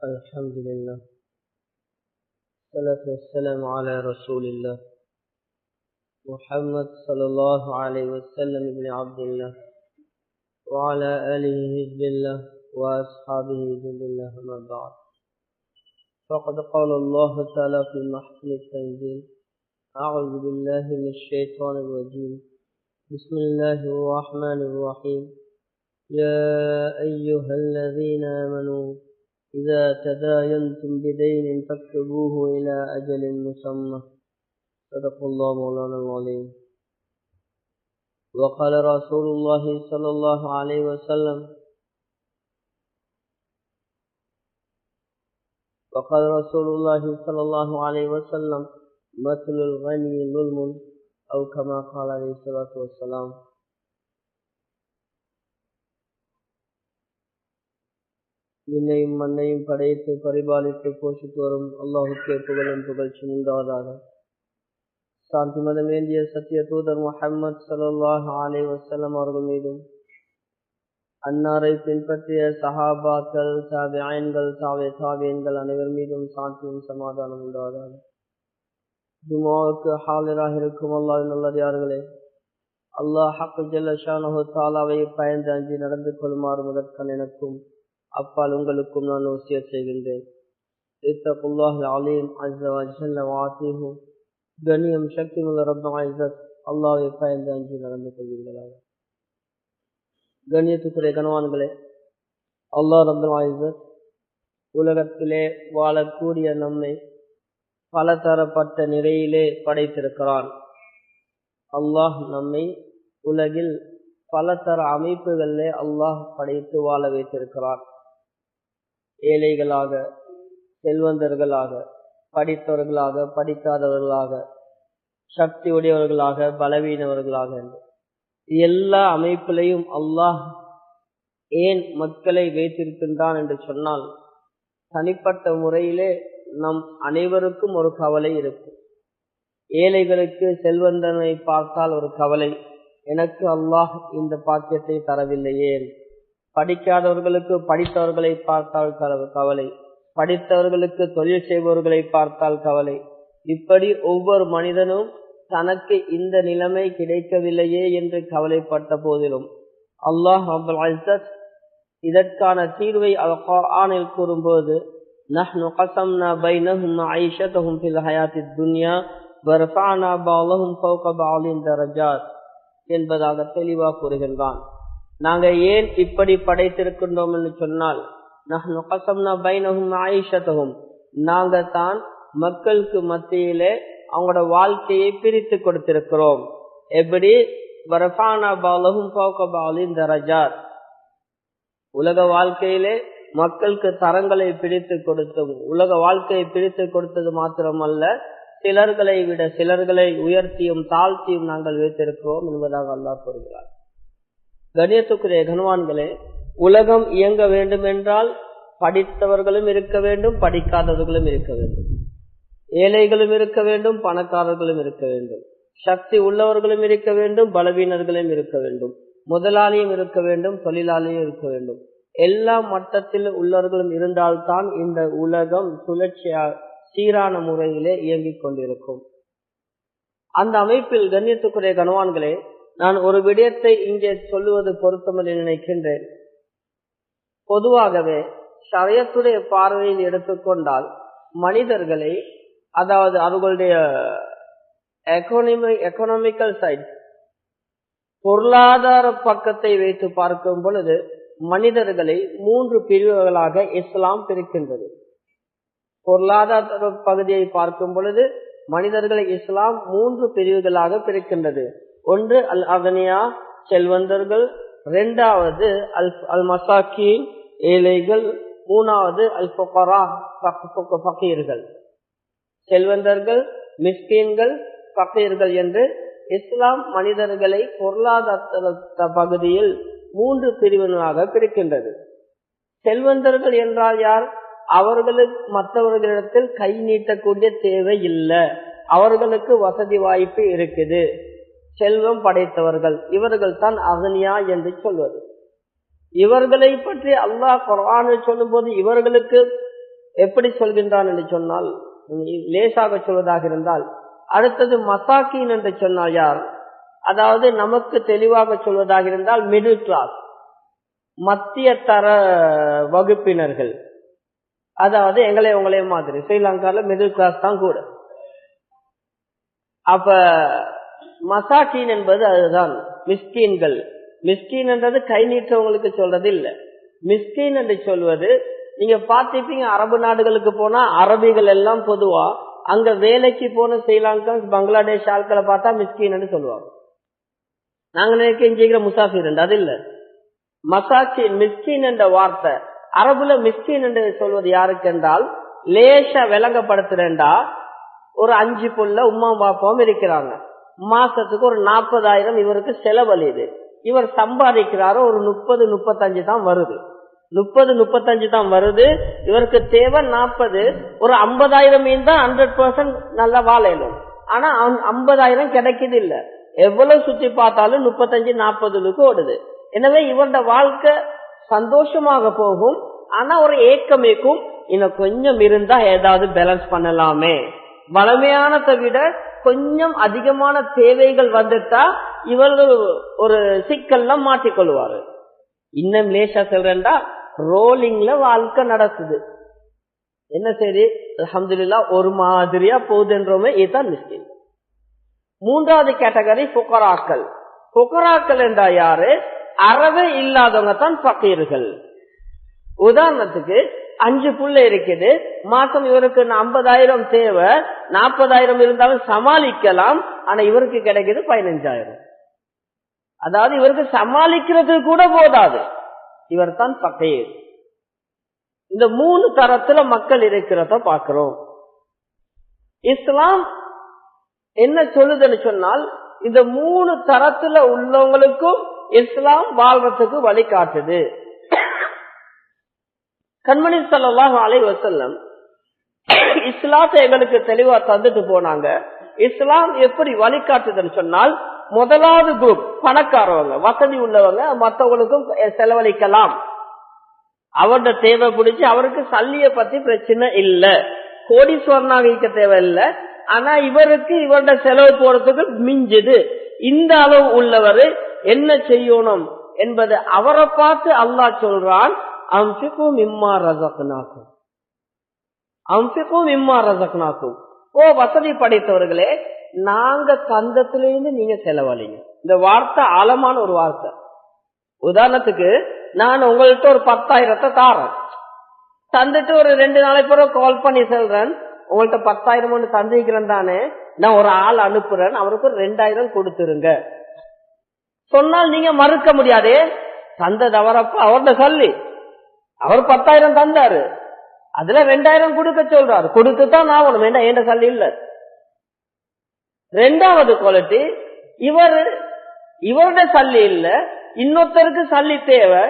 الحمد لله والصلاة والسلام على رسول الله محمد صلى الله عليه وسلم ابن عبد الله وعلى آله حزب الله وأصحابه جند الله ما بعد فقد قال الله تعالى في محكم التنزيل أعوذ بالله من الشيطان الرجيم بسم الله الرحمن الرحيم يا أيها الذين آمنوا إذا تداينتم بدين فاكتبوه إلى أجل مسمى صدق الله مولانا العظيم وقال رسول الله صلى الله عليه وسلم مثل الغني ظلم أو كما قال عليه الصلاة والسلام. விண்ணையும் மண்ணையும் படைத்து பரிபாலித்து போஷித்து வரும் அல்லாஹுக்கே புகழும் புகழ்ச்சி உண்டாவதாக. சாந்தி மதமேந்திய சத்திய தூதர் முஹம்மது ஸல்லல்லாஹு அலைஹி வஸல்லம் அவர்கள் மீதும் அன்னாரை பின்பற்றிய சஹாபாக்கள் தாபிஈன்கள் தாபிஈன்கள் அனைவர் மீதும் சாந்தியும் சமாதானம் உண்டாவதாக. ஜும்ஆவுக்கு ஹாலிராக இருக்கும் அல்லாஹ்வின் நல்லடியார்களே, அல்லாஹ் ஹக் ஜல்ல ஷானஹு தஆலாவை பயந்து அஞ்சி நடந்து கொள்ளுமாறு முதற்கண் எனக்கும் அப்பால் உங்களுக்கும் நான் வசியத் செய்கின்றேன். இத்தகுல்லாஹில் அலீம் அஸ்ஸ வ ஜல்ல வ ஆதீஹு. கண்ணியம் சக்தியுள்ள ரப்பல் இஸ்ஸத் அல்லாஹ்வை பயந்து அஞ்சி நடந்து கொள்வீர்களாக. கண்ணியத்துக்குரிய கனவான்களே, அல்லாஹ் ரப்பல் இஸ்ஸத் உலகத்திலே வாழக்கூடிய நம்மை பலதரப்பட்ட நிலையிலே படைத்திருக்கிறான். அல்லாஹ் நம்மை உலகில் பலதர அமைப்புகளிலே அல்லாஹ் படைத்து வாழ வைத்திருக்கிறான். ஏழைகளாக, செல்வந்தர்களாக, படித்தவர்களாக, படிக்காதவர்களாக, சக்தி உடையவர்களாக, பலவீனவர்களாக என்று எல்லா அமைப்பிலையும் அல்லாஹ் ஏன் மக்களை வைத்திருக்கின்றான் என்று சொன்னால், தனிப்பட்ட முறையிலே நம் அனைவருக்கும் ஒரு கவலை இருக்கும். ஏழைகளுக்கு செல்வந்தனை பார்த்தால் ஒரு கவலை, எனக்கு அல்லாஹ் இந்த பாக்கியத்தை தரவில்லையே. படிக்காதவர்களுக்கு படித்தவர்களை பார்த்தால் கவலை, படித்தவர்களுக்கு தொழில் செய்பவர்களை பார்த்தால் கவலை. இப்படி ஒவ்வொரு மனிதனும் தனக்கு இந்த நிலைமை கிடைக்கவில்லையே என்று கவலைப்பட்ட போதிலும் அல்லாஹ் ரப்பல் இஸ்ஸத் இதற்கான தீர்வை அல்-குர்ஆனில் கூறும்போது, நஹ்னு கஸம்னா பைனஹும் மஈஷத்தஹும் ஃபில் ஹயாத்தித் துன்யா வர்ஃபஅனா பஅலஹும் ஃபௌக பஅலின் தரஜாத் என்பதாக தெளிவாக கூறுகின்றான். நாங்கள் ஏன் இப்படி படைத்திருக்கின்றோம் என்று சொன்னால், நஹ்னு கஸம்னா பைனஹும் மஈஷத்தஹும், நாங்கள் தான் மக்களுக்கு மத்தியிலே அவங்களோட வாழ்க்கையை பிரித்து கொடுத்திருக்கிறோம். எப்படி? வர்ஃபஅனா பஅலஹும் ஃபௌக பஅலின் தரஜாத், உலக வாழ்க்கையிலே மக்களுக்கு தரங்களை பிரித்து கொடுத்தோம். உலக வாழ்க்கையை பிரித்து கொடுத்தது மாத்திரமல்ல, சிலர்களை விட சிலர்களை உயர்த்தியும் தாழ்த்தியும் நாங்கள் வைத்திருக்கிறோம் என்பதாக அல்லாஹ் கூறுகிறார். கண்ணியத்துக்குரிய கனவான்களே, உலகம் இயங்க வேண்டும் என்றால் படித்தவர்களும் இருக்க வேண்டும், படிக்காதவர்களும் இருக்க வேண்டும், ஏழைகளும் இருக்க வேண்டும், பணக்காரர்களும் இருக்க வேண்டும், சக்தி உள்ளவர்களும் இருக்க வேண்டும், பலவீனர்களும் இருக்க வேண்டும், முதலாளியும் இருக்க வேண்டும், தொழிலாளியும் இருக்க வேண்டும். எல்லா மட்டத்தில் உள்ளவர்களும் இருந்தால்தான் இந்த உலகம் சுழற்சியா சீரான முறையிலே இயங்கிக் கொண்டிருக்கும். அந்த அமைப்பில் கண்ணியத்துக்குரிய கனவான்களே, நான் ஒரு விடயத்தை இங்கே சொல்லுவது பொருத்தமில்லை நினைக்கின்றேன். பொதுவாகவே ஷரியத்துடைய பார்வையில் எடுத்துக்கொண்டால் மனிதர்களை, அதாவது அவர்களுடைய எக்கனாமிக்கல் சைட், பொருளாதார பக்கத்தை வைத்து பார்க்கும் பொழுது மனிதர்களை 3 பிரிவுகளாக இஸ்லாம் பிரிக்கின்றது. பொருளாதார பகுதியை பார்க்கும் பொழுது மனிதர்களை இஸ்லாம் 3 பிரிவுகளாக பிரிக்கின்றது. ஒன்று அல் அகனியா, செல்வந்தர்கள், இரண்டாவது அல் மசாக்கீன், ஏழைகள், மூணாவது அல் ஃபுகரா, ஃபகீர்கள். செல்வந்தர்கள், மிஸ்கீன்கள், ஃபகீர்கள் என்று இஸ்லாம் மனிதர்களை பொருளாதார பகுதியில் 3 பிரிவினராக பிரிக்கின்றது. செல்வந்தர்கள் என்றால் யார்? அவர்களுக்கு மற்றவர்களிடத்தில் கை நீட்டக்கூடிய தேவை இல்லை, அவர்களுக்கு வசதி வாய்ப்பு இருக்குது, செல்வம் படைத்தவர்கள், இவர்கள் தான் அகனியா என்று சொல்வது. இவர்களை பற்றி அல்லாஹ் குர்ஆனில் சொல்லும் போது இவர்களுக்கு எப்படி சொல்கின்றான் என்று சொன்னால், லேசாக சொல்வதாக இருந்தால், அடுத்தது மசாக்கீன் என்று சொன்னால் யார்? அதாவது நமக்கு தெளிவாக சொல்வதாக இருந்தால் மிடில் கிளாஸ், மத்திய தர வகுப்பினர்கள். அதாவது உங்களே மாதிரி ஸ்ரீலங்கால மிடில் கிளாஸ் தான் கூட. அப்ப மசாக்கீன் என்பது அதுதான், மிஸ்கீன்கள். மிஸ்கீன் என்றது கை நீட்டவங்களுக்கு சொல்றது இல்ல. மிஸ்கீன் என்று சொல்வது, நீங்க பார்த்திருப்பீங்க அரபு நாடுகளுக்கு போனா அரபிகள் எல்லாம் பொதுவா அங்க வேலைக்கு போன ஸ்ரீலங்கா பங்களாதேஷ் ஆட்களை பார்த்தா மிஸ்கீன் என்று சொல்லுவாங்க. நாங்க நினைக்கிற முசாஃபிர் என்று, அது இல்ல. மசாக்கின் மிஸ்கீன் என்ற வார்த்தை அரபுல மிஸ்கீன் என்று சொல்வது யாருக்கு என்றால், லேசா விளங்கப்படுத்துறேன்டா, ஒரு 5 புள்ள உம்மா பாப்பாவும் இருக்கிறாங்க, மாசத்துக்கு ஒரு 40,000 இவருக்கு செலவழியுது. இவர் சம்பாதிக்கிறாரோ ஒரு 30-35 தான் வருது. 30-35 தான் வருது. இவருக்கு தேவை 40. ஒரு 50,000 தான் 100% நல்லா வாழையிலும். ஆனா 50,000 கிடைக்குது இல்ல. எவ்வளவு சுத்தி பார்த்தாலும் 35-40க்கு ஓடுது. எனவே இவரோட வாழ்க்கை சந்தோஷமாக போகும். ஆனா ஒரு ஏக்கம் ஏக்கும், இன்னும் கொஞ்சம் இருந்தா ஏதாவது பேலன்ஸ் பண்ணலாமே. வளமையானதை விட கொஞ்சம் அதிகமான தேவைகள் வந்துட்டா இவர்கள் ஒரு சிக்கல்லாம் மாட்டிக்கொள்வாரு. இன்னும் லேசா சொல்றேன்டா, ரோலிங்ல வாழ்க்கை நடக்குது. என்ன சரி அல்ஹம்துலில்லாஹ் ஒரு மாதிரியா போகுதுன்றோமே, இதுதான் மிஸ்கின். மூன்றாவது கேட்டகரி ஃபுகராக்கள். ஃபுகராக்கள் என்றா யாரு? அறவே இல்லாதவங்க தான் ஃபகீர்கள். உதாரணத்துக்கு 5 புள்ள இருக்குது, மாசம் இவருக்கு 50,000 தேவை, 40,000 இருந்தாலும் சமாளிக்கலாம். ஆனா இவருக்கு கிடைக்குது 15,000. அதாவது இவருக்கு சமாளிக்கிறது கூட போதாது. இவர் தான் ஃபகீர். இந்த 3 தரத்துல மக்கள் இருக்கிறத பாக்கிறோம். இஸ்லாம் என்ன சொல்லுதுன்னு சொன்னால், இந்த 3 தரத்துல உள்ளவங்களுக்கும் இஸ்லாம் வாழ்றதுக்கு வழிகாட்டுது. கண்மணி ஸல்லல்லாஹு அலைஹி வஸல்லம் இஸ்லாத்தை எங்களுக்கு தெளிவா தந்துட்டு போனாங்க. இஸ்லாம் எப்படி வழிகாட்டுதுன்னு சொன்னால், முதலாவது குரூப் பணக்காரவங்க, வசதி உள்ளவங்க, மற்றவங்களுக்கும் செலவழிக்கலாம். அவரோட தேவை பிடிச்சி அவருக்கு சல்லிய பத்தி பிரச்சனை இல்ல, கோடீஸ்வரனாக இருக்க தேவை இல்ல. ஆனா இவருக்கு இவரோட செலவு போறதுக்கு மிஞ்சுது. இந்த அளவு உள்ளவர் என்ன செய்யணும் என்பது அவரை பார்த்து அல்லாஹ் சொல்றான், அன்ஃபிகு மிம்மா ரஸக்னாக்கும், அன்ஃபிகு மிம்மா ரஸக்னாக்கும். ஓ வசதி படைத்தவர்களே, நாங்க தந்தத்திலிருந்து நீங்க செலவழிங்க. இந்த வார்த்தை ஆழமான ஒரு வார்த்தை. உதாரணத்துக்கு நான் உங்கள்கிட்ட ஒரு 10,000 தாரேன், தந்துட்டு ஒரு 2 நாளைக்கு பிறகு கால் பண்ணி சொல்றேன், உங்கள்கிட்ட 10,000 தந்திக்கிறேன் தானே, நான் ஒரு ஆள் அனுப்புறேன், அவருக்கு ஒரு 2,000 கொடுத்துருங்க சொன்னால் நீங்க மறுக்க முடியாதே. தந்தது அவரப்ப அவர்கிட்ட சொல்லி அவர் 10,000 தந்தாரு, அதுல 2,000 கொடுக்க சொல்றாரு, கொடுத்துதான் நான் ஒண்ணு வேண்டாம், என்ற சொல்லி இல்ல. 2வது குவாலிட்டி, இவரோட சல்லி இல்ல, இன்னொருத்தருக்கு சல்லி தேவை,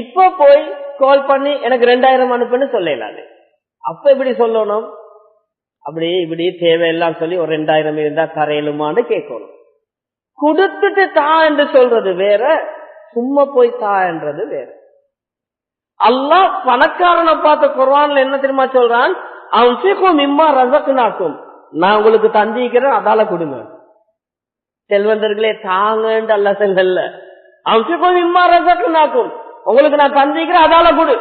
இப்ப போய் கால் பண்ணி எனக்கு 2,000 அனுப்புன்னு சொல்லலாது. அப்ப எப்படி சொல்லணும்? அப்படி இப்படி தேவையெல்லாம் சொல்லி ஒரு 2,000 இருந்தா தரையிலுமான்னு கேட்கணும். கொடுத்துட்டு தா என்று சொல்றது வேற, சும்மா போய் தா என்றது வேற. அல்லாஹ் பணக்காரனை பார்த்து குர்ஆன்ல என்ன தெரியுமா சொல்றான்? அன்ஃபிகு மிம்மா ரஸக்னாக்கும், நான் உங்களுக்கு தந்திக்கிறேன் அதால கொடுங்க. செல்வந்தர்களே தாங்கன்னு அல்லாஹ் சொல்லல, அன்ஃபிகு மிம்மா ரஸக்னாக்கும், உங்களுக்கு நான் தந்திக்கிறேன் அதால கொடு.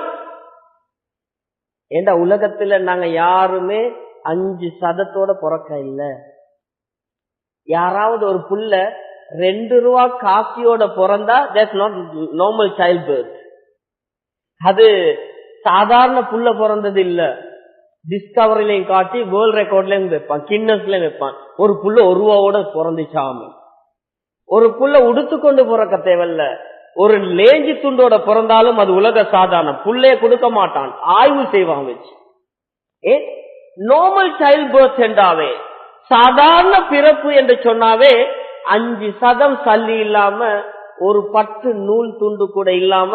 ஏண்டா உலகத்துல நாங்க யாருமே 5% பிறக்க இல்ல. யாராவது ஒரு புள்ள 2 ரூபா காசியோட பிறந்தா that's not normal childbirth. அது சாதாரண புள்ள பிறந்தது இல்ல. டிஸ்கவரிலையும் காட்டி வேர்ல்ட் ரெக்கார்ட்லயும் வைப்பான், கின்னஸ்லயும் வைப்பான். ஒரு புள்ள 1 ரூபாவோட பிறந்துச்சாம. ஒரு புள்ள உடுத்துக்கொண்டு பிறக்க தேவையில்ல, ஒரு லேஞ்சி துண்டோட பிறந்தாலும் அது உலக சாதாரணம். புள்ளைய கொடுக்க மாட்டான், ஆய்வு செய்வான் வச்சு. நார்மல் சைல்ட் பர்த் என்றாவே, சாதாரண பிறப்பு என்று சொன்னாவே 5% சல்லி இல்லாம, ஒரு 10 நூல் துண்டு கூட இல்லாம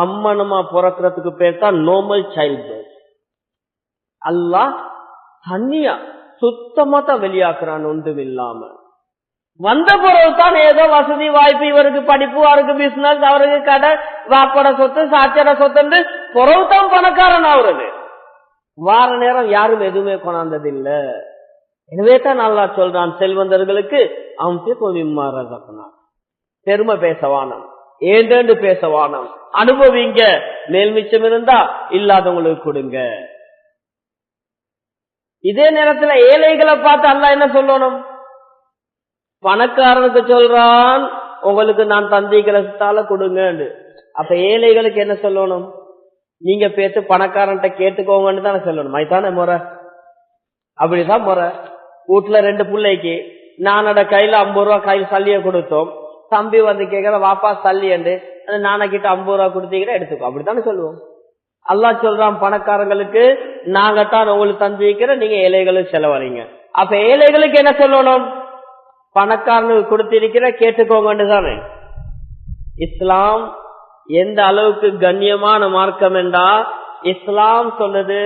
அம்மனமா பிறக்கிறதுக்கு பேர் தான் நார்மல் சைல்ட் பர்த். அல்லாஹ் தனியா சுத்தமா தான் வெளியாக்குறான், ஒன்றும் இல்லாம. வந்த பிறகு தான் ஏதோ வசதி வாய்ப்பு, இவருக்கு படிப்பு, அவருக்கு பிசினஸ், அவருக்கு கடை, வாப்பட சொத்து, சாச்சட சொத்து, பிறகுதான் பணக்காரன் ஆகுறது. வார நேரம் யாரும் எதுவுமே கொண்டாந்தது இல்ல. எனவே தான் அல்லாஹ் சொல்றான், செல்வந்தர்களுக்கு அவன் பெருமை பேசவானம், ஏண்டேண்டு பேசவானம், அனுபவிங்க, மேல் மிச்சம் இருந்தா இல்லாதவங்களுக்கு கொடுங்க. இதே நேரத்துல ஏழைகளை பார்த்து அல்லாஹ் என்ன சொல்லணும்? பணக்காரனுக்கு சொல்றான், உங்களுக்கு நான் தந்திக்கிறதால கொடுங்க. அப்ப ஏழைகளுக்கு என்ன சொல்லணும்? நீங்க பேத்து பணக்காரன்ட்ட கேட்டுக்கோங்கன்னு தானே சொல்லணும். அதுதானே முறை, அப்படிதான் முறை. வீட்டுல 2 பிள்ளைக்கு நானோட கையில 50 ரூபா கையில் சல்லிய கொடுத்தோம். தம்பி வந்து கேட்கற வாப்பா சல்லி என்று நானா கிட்ட 50 ரூபா கொடுத்தீங்கன்னா எடுத்துக்கோ, அப்படித்தானே சொல்லுவோம். அல்லாஹ் சொல்றான், பணக்காரங்களுக்கு நாங்க தான் உங்களுக்கு தந்திக்கிற, நீங்க ஏழைகளுக்கு செலவழிங்க. அப்ப ஏழைகளுக்கு என்ன சொல்லணும்? பணக்காரனுக்கு கொடுத்திருக்கிற கேட்டுக்கோங்கன்னு தானே. இஸ்லாம் எந்த அளவுக்கு கண்ணியமான மார்க்கம் என்றா, இஸ்லாம் சொல்லுது,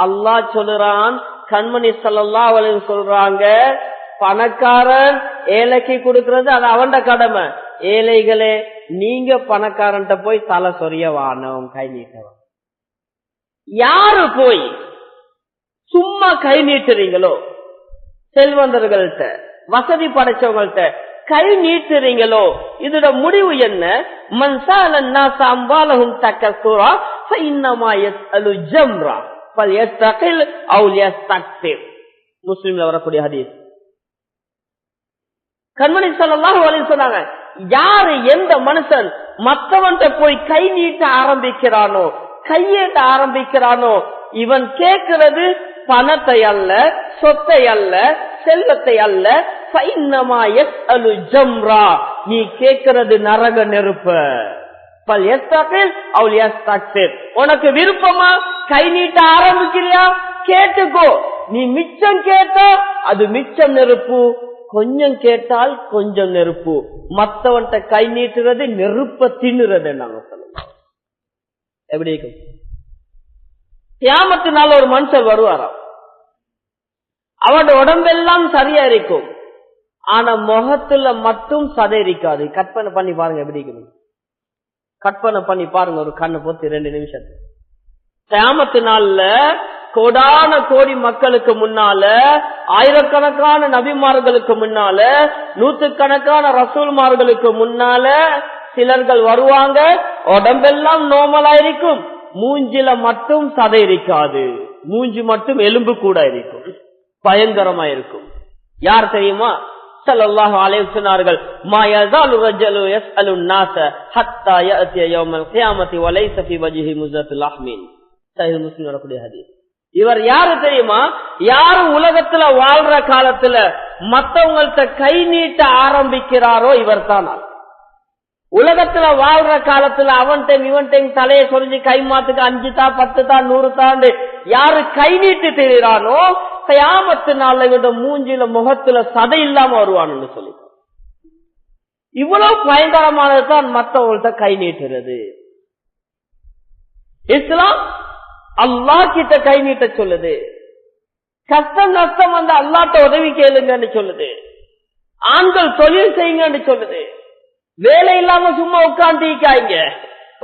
அல்லாஹ் சொல்லுறான், கண்மணி ஸல்லல்லாஹு அலைஹி வஸல்லம் சொல்றாங்க, பணக்காரன் ஏழைக்கு கொடுக்கிறது அது அவன் கடமை. ஏழைகளே, நீங்க பணக்காரன்ட்ட போய் தலை சொரிய வானம், கை நீட்டவன். யாரு போய் சும்மா கை நீட்டுறீங்களோ, செல்வந்தர்கள்ட்ட வசதி படைச்சவங்கள்ட்ட கை நீட்டுறீங்களோ, இதோட முடிவு என்ன? முஸ்லிம்ல வரக்கூடிய ஹதீஸ். கண்மணி ஸல்லல்லாஹு அலைஹி வஸல்லம் சொன்னாங்க, யாரு எந்த மனுஷன் மற்றவன்ட்ட போய் கை நீட்ட ஆரம்பிக்கிறானோ, கையேட்ட ஆரம்பிக்கிறானோ, இவன் கேட்கிறது பணத்தை அல்ல, சொத்தை அல்ல, செல்வத்தை அல்ல, நீ கேட்கிறது நரக நெருப்ப. உனக்கு விருப்பமா கை நீட்ட ஆரம்பிக்கிறியா? கேட்டுக்கோ. நீ மிச்சம் கேட்டா அது மிச்சம் நெருப்பு, கொஞ்சம் கேட்டால் கொஞ்சம் நெருப்பு. மத்தவன்ட்ட கை நீட்டுறது நெருப்ப தின்னுறது. நாங்க சொல்லலாம், எப்படி இருக்கும்? கியாமத்தினால ஒரு மனுஷன் வருவாராம், அவனோட உடம்பெல்லாம் சரியா இருக்கும், ஆனா முகத்துல மட்டும் சதை இருக்காது. கற்பனை பண்ணி பாருங்க எப்படி இருக்கும். கற்பனை பண்ணி பாருங்க, ஒரு கண்ணை பொறுத்து 2 நிமிஷத்துக்கு. கியாமத்தினால கோடான கோடி மக்களுக்கு முன்னால, ஆயிரக்கணக்கான நபிமார்களுக்கு முன்னால, நூற்றுக்கணக்கான ரசூல்மார்களுக்கு முன்னால சிலர்கள் வருவாங்க, உடம்பெல்லாம் நோமலா இருக்கும், மூஞ்சில மட்டும் சதை இருக்காது, மூஞ்சி மட்டும் எலும்பு கூட இருக்கும், பயங்கரமா இருக்கும். யார் தெரியுமா? ஸல்லல்லாஹு அலைஹி வஸல்லம் சொன்னார்கள், மா யஸாலு ரஜுலு யஸ்அலு الناس ஹத்தா يأتي يوم القيامة وليس في وجهه مزة لحم. சஹீஹ் முஸ்லிம் வரக்கூடிய ஹதீஸ். இவர் யாரு தெரியுமா? யாரு உலகத்துல வாழ்ற காலத்துல மத்தவங்கள்ட்ட கை நீட்ட ஆரம்பிக்கிறாரோ இவர் தான். உலகத்துல வாழ்ற காலத்துல அவன் டைம் இவன் டைம் தலையை சொரிஞ்சு கை மாத்துக்கு 5 தா 10 தா 100 தாண்டு யாரு கை நீட்டு தெரிகிறானோ, கியாமத்து நாள்ல இவட மூஞ்சில முகத்துல சதை இல்லாம வருவான்னு சொல்லி. இவ்வளவு பயங்கரமானதுதான் மற்றவங்கள்ட்ட கை நீட்டுறது. இஸ்லாம் அல்லாஹ் கிட்ட கை நீட்ட சொல்லுது. கஷ்டம் நஷ்டம் வந்து அல்லாஹ்ட்ட உதவி கேளுங்கன்னு சொல்லுது. ஆண்கள் தொழில் செய்யுங்கன்னு சொல்லுது. வேலை இல்லாம சும்மா உட்கார்ந்து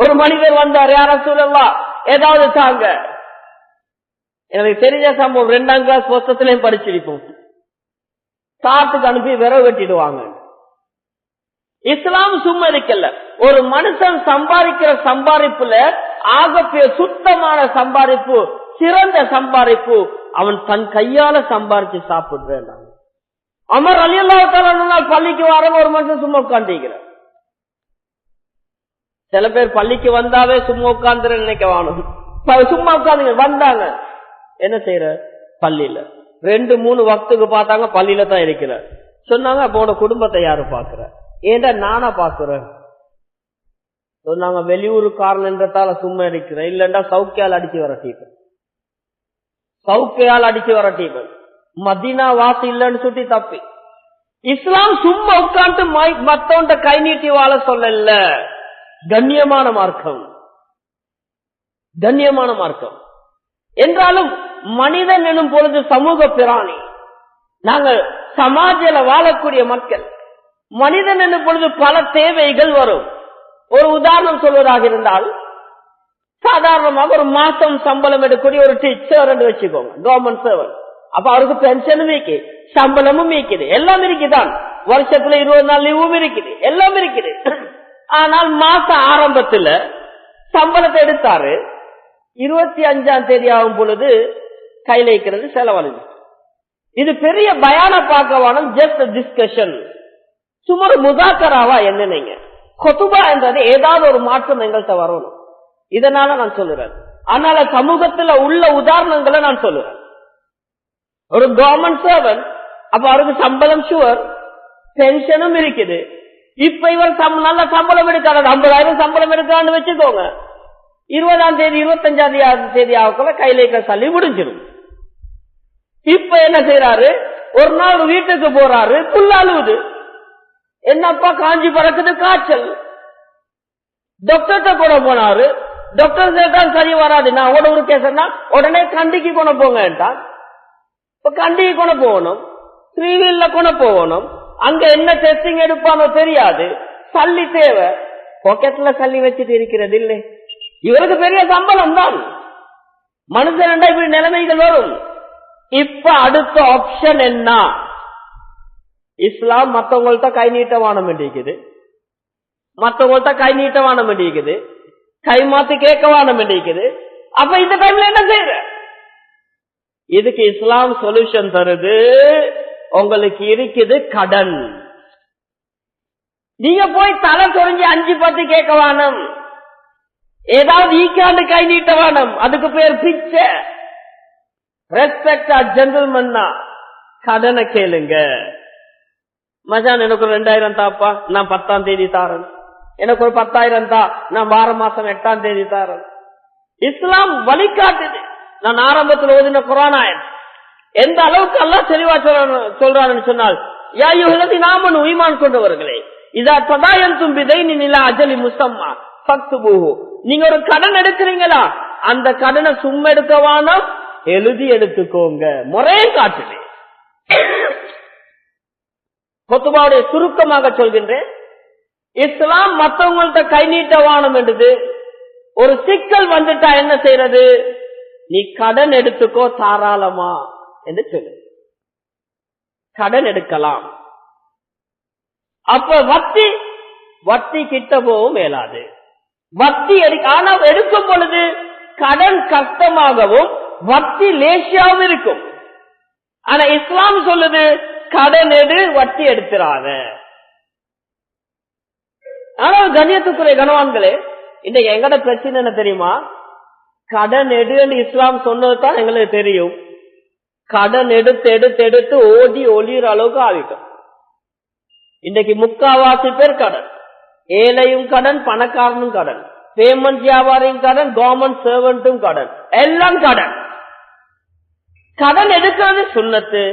ஒரு மனிதர் வந்தார், யார சொல்லலாம் ஏதாவது தாங்க. எனக்கு தெரிஞ்ச சம்பவம், 2ஆம் கிளாஸ் புத்தகத்திலையும் படிச்சிருப்போம். காட்டுக்கு அனுப்பி விரவு வெட்டிடுவாங்க. இஸ்லாம் சும்மா இருக்கல. ஒரு மனுஷன் சம்பாதிக்கிற சம்பாதிப்புல ஆகப்பெரிய சுத்தமான சம்பாதிப்பு, சிறந்த சம்பாதிப்பு அவன் தன் கையால சம்பாதிச்சு சாப்பிடுறேன். அமர் ரலியல்லாஹு தஆலா பள்ளிக்கு வர ஒரு மனுஷன் சும்மா உட்கார்ந்துக்கிறார். சில பேர் பள்ளிக்கு வந்தாவே சும்மா உட்கார்ந்து நினைக்க வேணும். சும்மா உட்கார்ந்து வந்தாங்க, என்ன செய்யற? பள்ளியில 2-3 வக்துக்கு பார்த்தாங்க, பள்ளியில தான் இருக்கிற. சொன்னாங்க, அப்ப உன குடும்பத்தை யாரு பாக்குற? ஏண்டா நானா பாக்குறேன். சொன்னாங்க, வெளியூருக்காரன் என்றதால சும்மா இருக்கிறேன், இல்லண்டா சவுக்கியால் அடிச்சு வரட்டீப்பன், சவுக்கியால் அடிச்சு வரட்டீப்பன், மதீனா வாசி இல்லன்னு சொல்லி தப்பி. இஸ்லாம் சும்மா உட்காந்து மத்தவன்ட்ட கை நீட்டி வாழ சொல்லல. கண்ணியமான மார்க்கம், கண்ணியமான மார்க்கம். என்றாலும் மனிதன் எனும் பொழுது சமூக பிராணி, நாங்கள் சமாஜில வாழக்கூடிய மக்கள். மனிதன் என்னும் பொழுது பல தேவைகள் வரும். ஒரு உதாரணம் சொல்வதாக இருந்தால், சாதாரணமாக ஒரு மாசம் சம்பளம் எடுக்கக்கூடிய ஒரு டீச்சர் வச்சுக்கோங்க, கவர்மெண்ட் சர்வன்ட். அப்ப அவருக்கு பென்ஷனும் இருக்கு, சம்பளமும் இருக்குது, எல்லாம் இருக்குதான். வருஷத்துல 20 நாள் லீவும் இருக்குது, எல்லாம் இருக்குது. ஆனால் மாச ஆரம்பத்துல சம்பளத்தை எடுத்தாரு, 25ஆம் தேதி ஆகும் பொழுது கையில இருக்கிறது செலவழிஞ்சு. இது பெரிய பயான பார்க்கவான ஜஸ்ட் டிஸ்கஷன், சும்மா ஒரு முதாக்கராவா என்னன்னீங்க. கொத்துபா என்றது ஏதாவது ஒரு மாற்றம் எங்கள்கிட்ட வரணும். இதனால நான் சொல்லுறேன். அதனால சமூகத்துல உள்ள உதாரணங்களை நான் சொல்லுறேன். ஒரு கவர்மெண்ட் சர்வன்ட், அப்ப அவருக்கு சம்பளம் ஷுவர், பென்ஷனும் இருக்குது. இப்ப இவர் நல்ல சம்பளம் எடுக்காது, 50,000 சம்பளம் எடுக்கான்னு வச்சுக்கோங்க. 20ஆம் தேதி 25ஆம் தேதி ஆகக்குள்ள கையில இருக்கிற சல்லி முடிஞ்சிடும். இப்ப என்ன செய்யறாரு, ஒரு நாள் வீட்டுக்கு போறாரு, புல்ல அழுவுது, என்னப்பா காஞ்சி பறக்குது, காய்ச்சல். டாக்டர்கிட்ட கூட போனாரு, டாக்டர் கேட்டால் சரி வராது, நான் ஓட ஒரு கேசன்னா உடனே கண்டிக்கு கொண்டு போங்கட்டான். இப்ப கண்டிக்கு கொண்டு போகணும், 3 வீல்ல கொண்டு போகணும், அங்க என்ன டெஸ்டிங் எடுப்பானோ தெரியாது, சல்லி தேவை, பாக்கெட்ல சல்லி வச்சுட்டு இருக்கிறது இல்லை. இவருக்கு பெரிய சம்பளம் தான், மனுஷன் இப்படி நிலைமைகள் வரும். இப்ப அடுத்த ஆப்ஷன் என்ன? இஸ்லாம் மத்தவங்கள்ட்ட கை நீட்டவானம் இருக்குது, மத்தவங்கள்ட்ட கை நீட்டவானம் இருக்குது, கை மாத்தி கேட்கவானம் இருக்குது. அப்ப இந்த டைம்ல என்ன செய்யற? இதுக்கு இஸ்லாம் சொல்யூஷன் தருது. உங்களுக்கு இருக்குது கடன். நீங்க போய் தலை சொரிஞ்சு 5-10 கேட்கவானம், ஏதாவது ஈக்காண்டு கை நீட்டவானம், அதுக்கு பேர் பிச்சை. ரெஸ்பெக்ட் ஜென்டில்மன்னா கடனை கேளுங்க. மச்சான் எனக்கு ஒரு 2000 தாப்பா, நான் 10ஆம் தேதி தாரன். எனக்கு ஒரு 10,000 தா, நான் வார மாசம் 8ஆம் தேதி தாரன். இஸ்லாம் வழிகாட்டுது. நான் ஆரம்பத்தில் ஓதின குர்ஆன் ஆயத் எந்த அளவுக்கு அல்லாஹ் தெளிவா சொல்றான்னு சொன்னால், யா அய்யுஹல்லதீன ஆமனூ, ஈமான் கொண்டவர்களே, இதா ததாயன்தும் பிதைனின் இலா அஜலி முஸம்மா ஃபக்துபூஹு, நீங்க ஒரு கடன் எடுக்கிறீங்களா, அந்த கடனை சும்மா எடுக்கவானா, எழுதி எடுத்துக்கோங்க. முறையை காட்டுது. கொத்துபாவுடைய சுருக்கமாக சொல்கின்றேன், இஸ்லாம் மற்றவங்கள்ட்ட கை நீட்டவானம் என்றது. ஒரு சிக்கல் வந்துட்டா என்ன செய்யறது? நீ கடன் எடுத்துக்கோ தாராளமா என்று சொல்லு, கடன் எடுக்கலாம். அப்ப வட்டி வட்டி கிட்ட போகவும் மேலாது, வட்டி ஆனா எடுக்கும் பொழுது கடன் கஷ்டமாகவும் வட்டி லேசியாகவும் இருக்கும். ஆனா இஸ்லாம் சொல்லுது கடன் எடு, வட்டி எடுத்துறாத. ஆனா கண்ணியத்துக்குரிய கணவான்களே, இன்னைக்கு எங்கட பிரச்சனை என்ன தெரியுமா? கடன் எடுன்னு இஸ்லாம் சொன்னதுதான் எங்களுக்கு தெரியும். கடன் எடுத்து எடுத்து எடுத்து ஓடி ஒளிகிற அளவுக்கு ஆகிட்டோம். இன்னைக்கு முக்காவாசி பேர் கடன், ஏழையும் கடன், பணக்காரனும் கடன், பேமெண்ட் வியாபாரியும் கடன், கவர்மெண்ட் சர்வன்ட்டும் கடன், எல்லாம் கடன். கடன் எடுக்கிறது சுன்னத்து,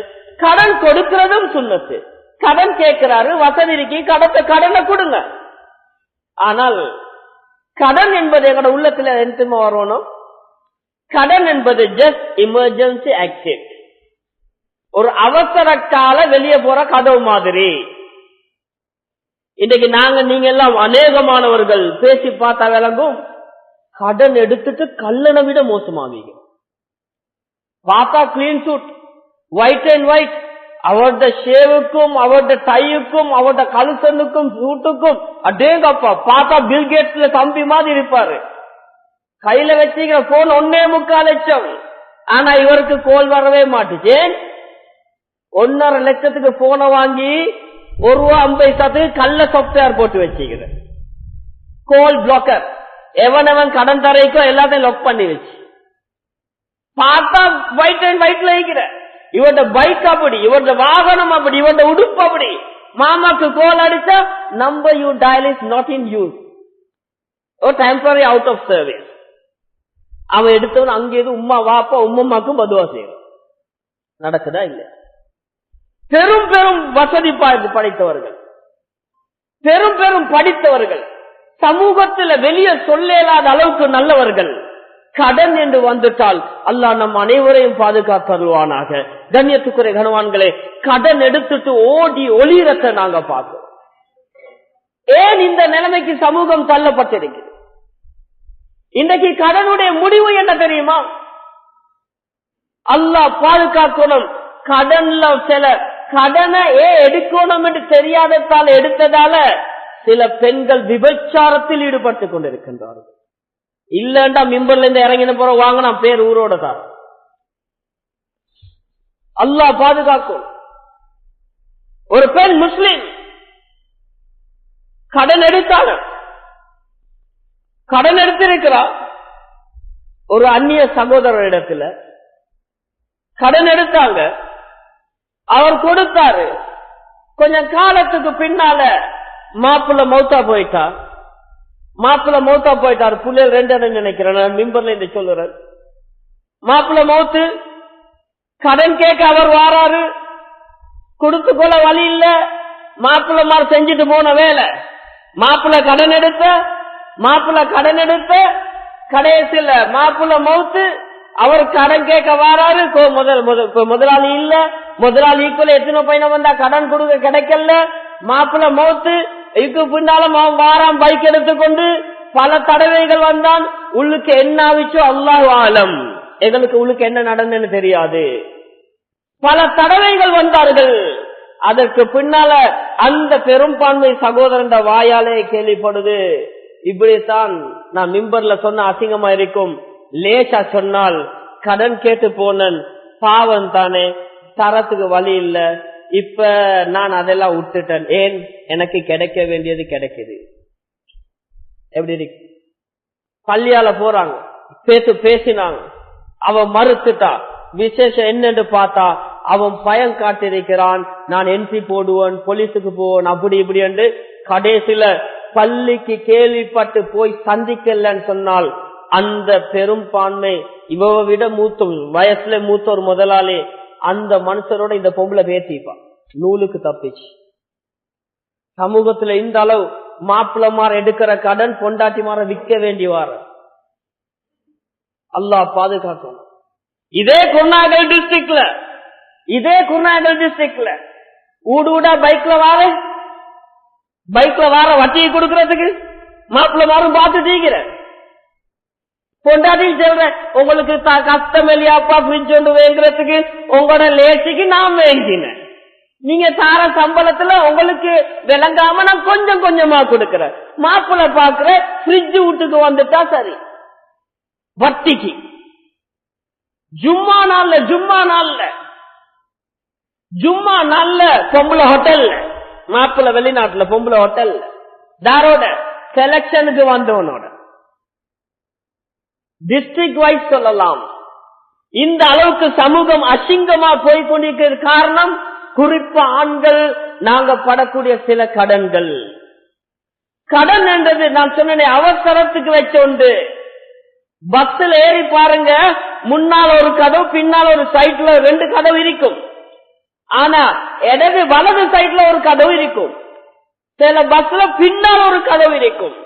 கடன் கொடுக்கிறதும் சுன்னத்து. கடன் கேட்கிறாரு, வசதி இருக்கு, கடனை கொடுங்க. ஆனால் கடன் என்பது எங்களோட உள்ளத்துல என்ன வரணும்? கடன் என்பது ஜஸ்ட் எமர்ஜென்சி ஆக்டிவ், ஒரு அவசர கால வெளியே போற கதவு மாதிரி. இன்னைக்கு நீங்க எல்லாம் அநேகமானவர்கள் பேசி பார்த்தா விளங்கும், கடன் எடுத்துட்டு கல்லனை விட மோசமாவீங்க. பார்த்தா clean suit, white and white, அவருடைய ஷேவுக்கும் அவருடைய டையுக்கும் அவருடைய கலுசனுக்கும் சூட்டுக்கும் அடேங்கப்பா, பார்த்தா பில்கேட்ஸ்ல தம்பி மாதிரி இருப்பாரு. கையில வச்சுக்கிற போன் 1.25 லட்சம். ஆனா இவருக்கு கோல் வரவே மாட்டுச்சு. 1.5 லட்சத்துக்கு போனை வாங்கி ₹1.50 கல்ல சாப்ட்வேர் போட்டு வச்சுக்கிற கோல் பிளாக்கர். எவன் கடன் தரைக்கோ எல்லாத்தையும் லாக் பண்ணி வச்சு பார்த்தா ஒயிட் அண்ட் ஒயிட்ல இருக்கிற. இவருடைய பைக் அப்படி, இவருடைய வாகனம் அப்படி, இவருடைய உடுப்பு அப்படி. மாமாக்கு கோல் அடிச்சா number you dial is not in use, ஒரு டெம்பரரி அவுட் ஆஃப் சர்வீஸ். அவன் எடுத்தவன் அங்கே உம்மா வாப்பா உம்மம்மாக்கும் பதுவா செய்யும். நடக்குதா இல்ல? பெரும் பெரும் வசதி படைத்தவர்கள், பெரும் பெரும் படித்தவர்கள், சமூகத்தில் வெளியே சொல்ல இயலாத அளவுக்கு நல்லவர்கள், கடன் என்று வந்துட்டால் அல்லாஹ் நம் அனைவரையும் பாதுகாத்தருவானாக. கண்ணியத்துக்குரிய கணவான்களே, கடன் எடுத்துட்டு ஓடி ஒளிரத்தை நாங்க பார்க்கிறோம். ஏன் இந்த நிலைமைக்கு சமூகம் தள்ளப்பட்டிருக்கிறது? இன்றைக்கு கடனுடைய முடிவு என்ன தெரியுமா? அல்லாஹ் பாதுகாக்கணும். கடன்ல சில கடனை எடுக்கணும் என்று தெரியாததால் எடுத்ததால சில பெண்கள் விபச்சாரத்தில் ஈடுபட்டுக் கொண்டிருக்கின்றார்கள். இல்லண்டா மிம்பர்ல இருந்து இறங்கின போற வாங்கினா பேர் ஊரோட தான். அல்லாஹ் பாதுகாக்கும். ஒரு பெண் முஸ்லிம் கடன் எடுத்தாங்க, கடன் எடுத்திருக்கிறார். ஒரு அந்நிய சகோதரரிடத்துல கடன் எடுத்தாங்க, அவர் கொடுத்தாரு. கொஞ்சம் காலத்துக்கு பின்னால மாப்பிள்ள மௌத்தா போயிட்டார். மாப்பிள்ள மௌத்தா போயிட்டார். புள்ளைகள் 2 நினைக்கிறேன், நான் மிம்பர்ல இருந்து சொல்லுறேன். மாப்பிள்ள மௌத்து, கடன் கேட்க அவர் வாராரு, கொடுத்து கொள்ள வழி இல்ல. மாப்பிள்ள மாதிரி செஞ்சுட்டு போன வேலை. மாப்பிள்ள கடன் எடுத்த கடைசியில மாப்பிள்ள மௌத்து, அவர் கடன் கேட்க வாராரு. முதலாளி இல்ல, முதலாளி ஈக்குவல் எத்தனை பையன் வந்தா கடன் கொடுக்க கிடைக்கல. மாப்பிள்ள மௌத்து, இதுக்கு பின்னாலும் அவன் வாரான் பைக் எடுத்துக்கொண்டு. பல தடவைகள் வந்தான். உள்ளுக்கு என்ன ஆவிச்சோ அல்லாஹ் ஆலம், எங்களுக்கு உள்ளுக்கு என்ன நடந்ததுன்னு தெரியாது. பல தடவைகள் வந்தார்கள். அதற்கு பின்னால அந்த பெரும்பான்மை சகோதரன் வாயாலே கேள்விப்படுது. இப்படித்தான் நான் மிம்பர்ல சொன்ன அசிங்கமா இருக்கும். லேசா சொன்னால் கடன் கேட்டு போனன், பாவம் தானே, தரத்துக்கு வழி இல்ல, இப்ப நான் அதெல்லாம் விட்டுட்டேன். ஏன், எனக்கு கிடைக்க வேண்டியது கிடைக்குது. எப்படி இருக்கு? பள்ளியால போறாங்க, பேசினாங்க, அவன் மறுத்துட்டா. விசேஷம் என்னன்னு பார்த்தா அவன் பயம் காட்டிருக்கிறான், நான் என்ட்ரி போடுவேன், போலீஸுக்கு போவேன், அப்படி இப்படி என்று. கடைசியில பள்ளிக்கு கேள்விப்பட்டு போய் சந்திக்கலன்னு சொன்னால் அந்த பெரும்பான்மை இவ விட வயசுல மூத்த ஒரு முதலாளி அந்த மனுஷரோட இந்த பொம்பளை பேசிப்பான். நூலுக்கு தப்பிச்சு சமூகத்துல இந்த அளவு மாப்பிளமார் எடுக்கிற கடன் பொண்டாட்டிமார விற்க வேண்டியவார. அல்லாஹ் பாதுகாக்கும். இதே குருநாகல் டிஸ்ட்ரிக்ட்ல ஊடா பைக்ல வார வட்டியை கொடுக்கறதுக்கு மாப்பிள்ள மாறும் பார்த்து தீக்கிற பொண்டாட்டி சொல்ற, உங்களுக்கு கஷ்டம் இல்லையாப்பா ஃப்ரிட்ஜ் ஒன்று வேங்குறதுக்கு, உங்களோட லேசிக்கு நான் வேங்கினேன், நீங்க தார சம்பளத்துல உங்களுக்கு விளங்காம நான் கொஞ்சம் கொஞ்சமா கொடுக்கறேன். மாப்பிள்ள பாக்குற ஃப்ரிட்ஜ் வீட்டுக்கு வந்துட்டா சரி, வட்டிக்கு ஜும்மா நாள்ல பொம்பளை ஹோட்டல்ல, மாப்பிள்ள வெளிநாட்டுல பொம்பளை ஹோட்டல்ல, தாரோட செலக்ஷனுக்கு வந்தவனோட டிஸ்ட்ரிக்ட் வைஸ் சொல்லலாம். இந்த அளவுக்கு சமூகம் அசிங்கமா போய்கொண்டிருக்கிற காரணம் குறிப்பா ஆண்கள் நாங்க படக்கூடிய சில கடன்கள். கடன் என்றது நான் சொன்ன அவசரத்துக்கு வச்ச உண்டு. பஸ்ல ஏறி பாருங்க, முன்னால் ஒரு கதவு, பின்னால் ஒரு சைட்ல 2 கதவு இருக்கும். ஆனா இடது வலது சைட்ல ஒரு கதவு இருக்கும். சில பஸ்ல பின்னால் ஒரு கதவு இருக்கும்.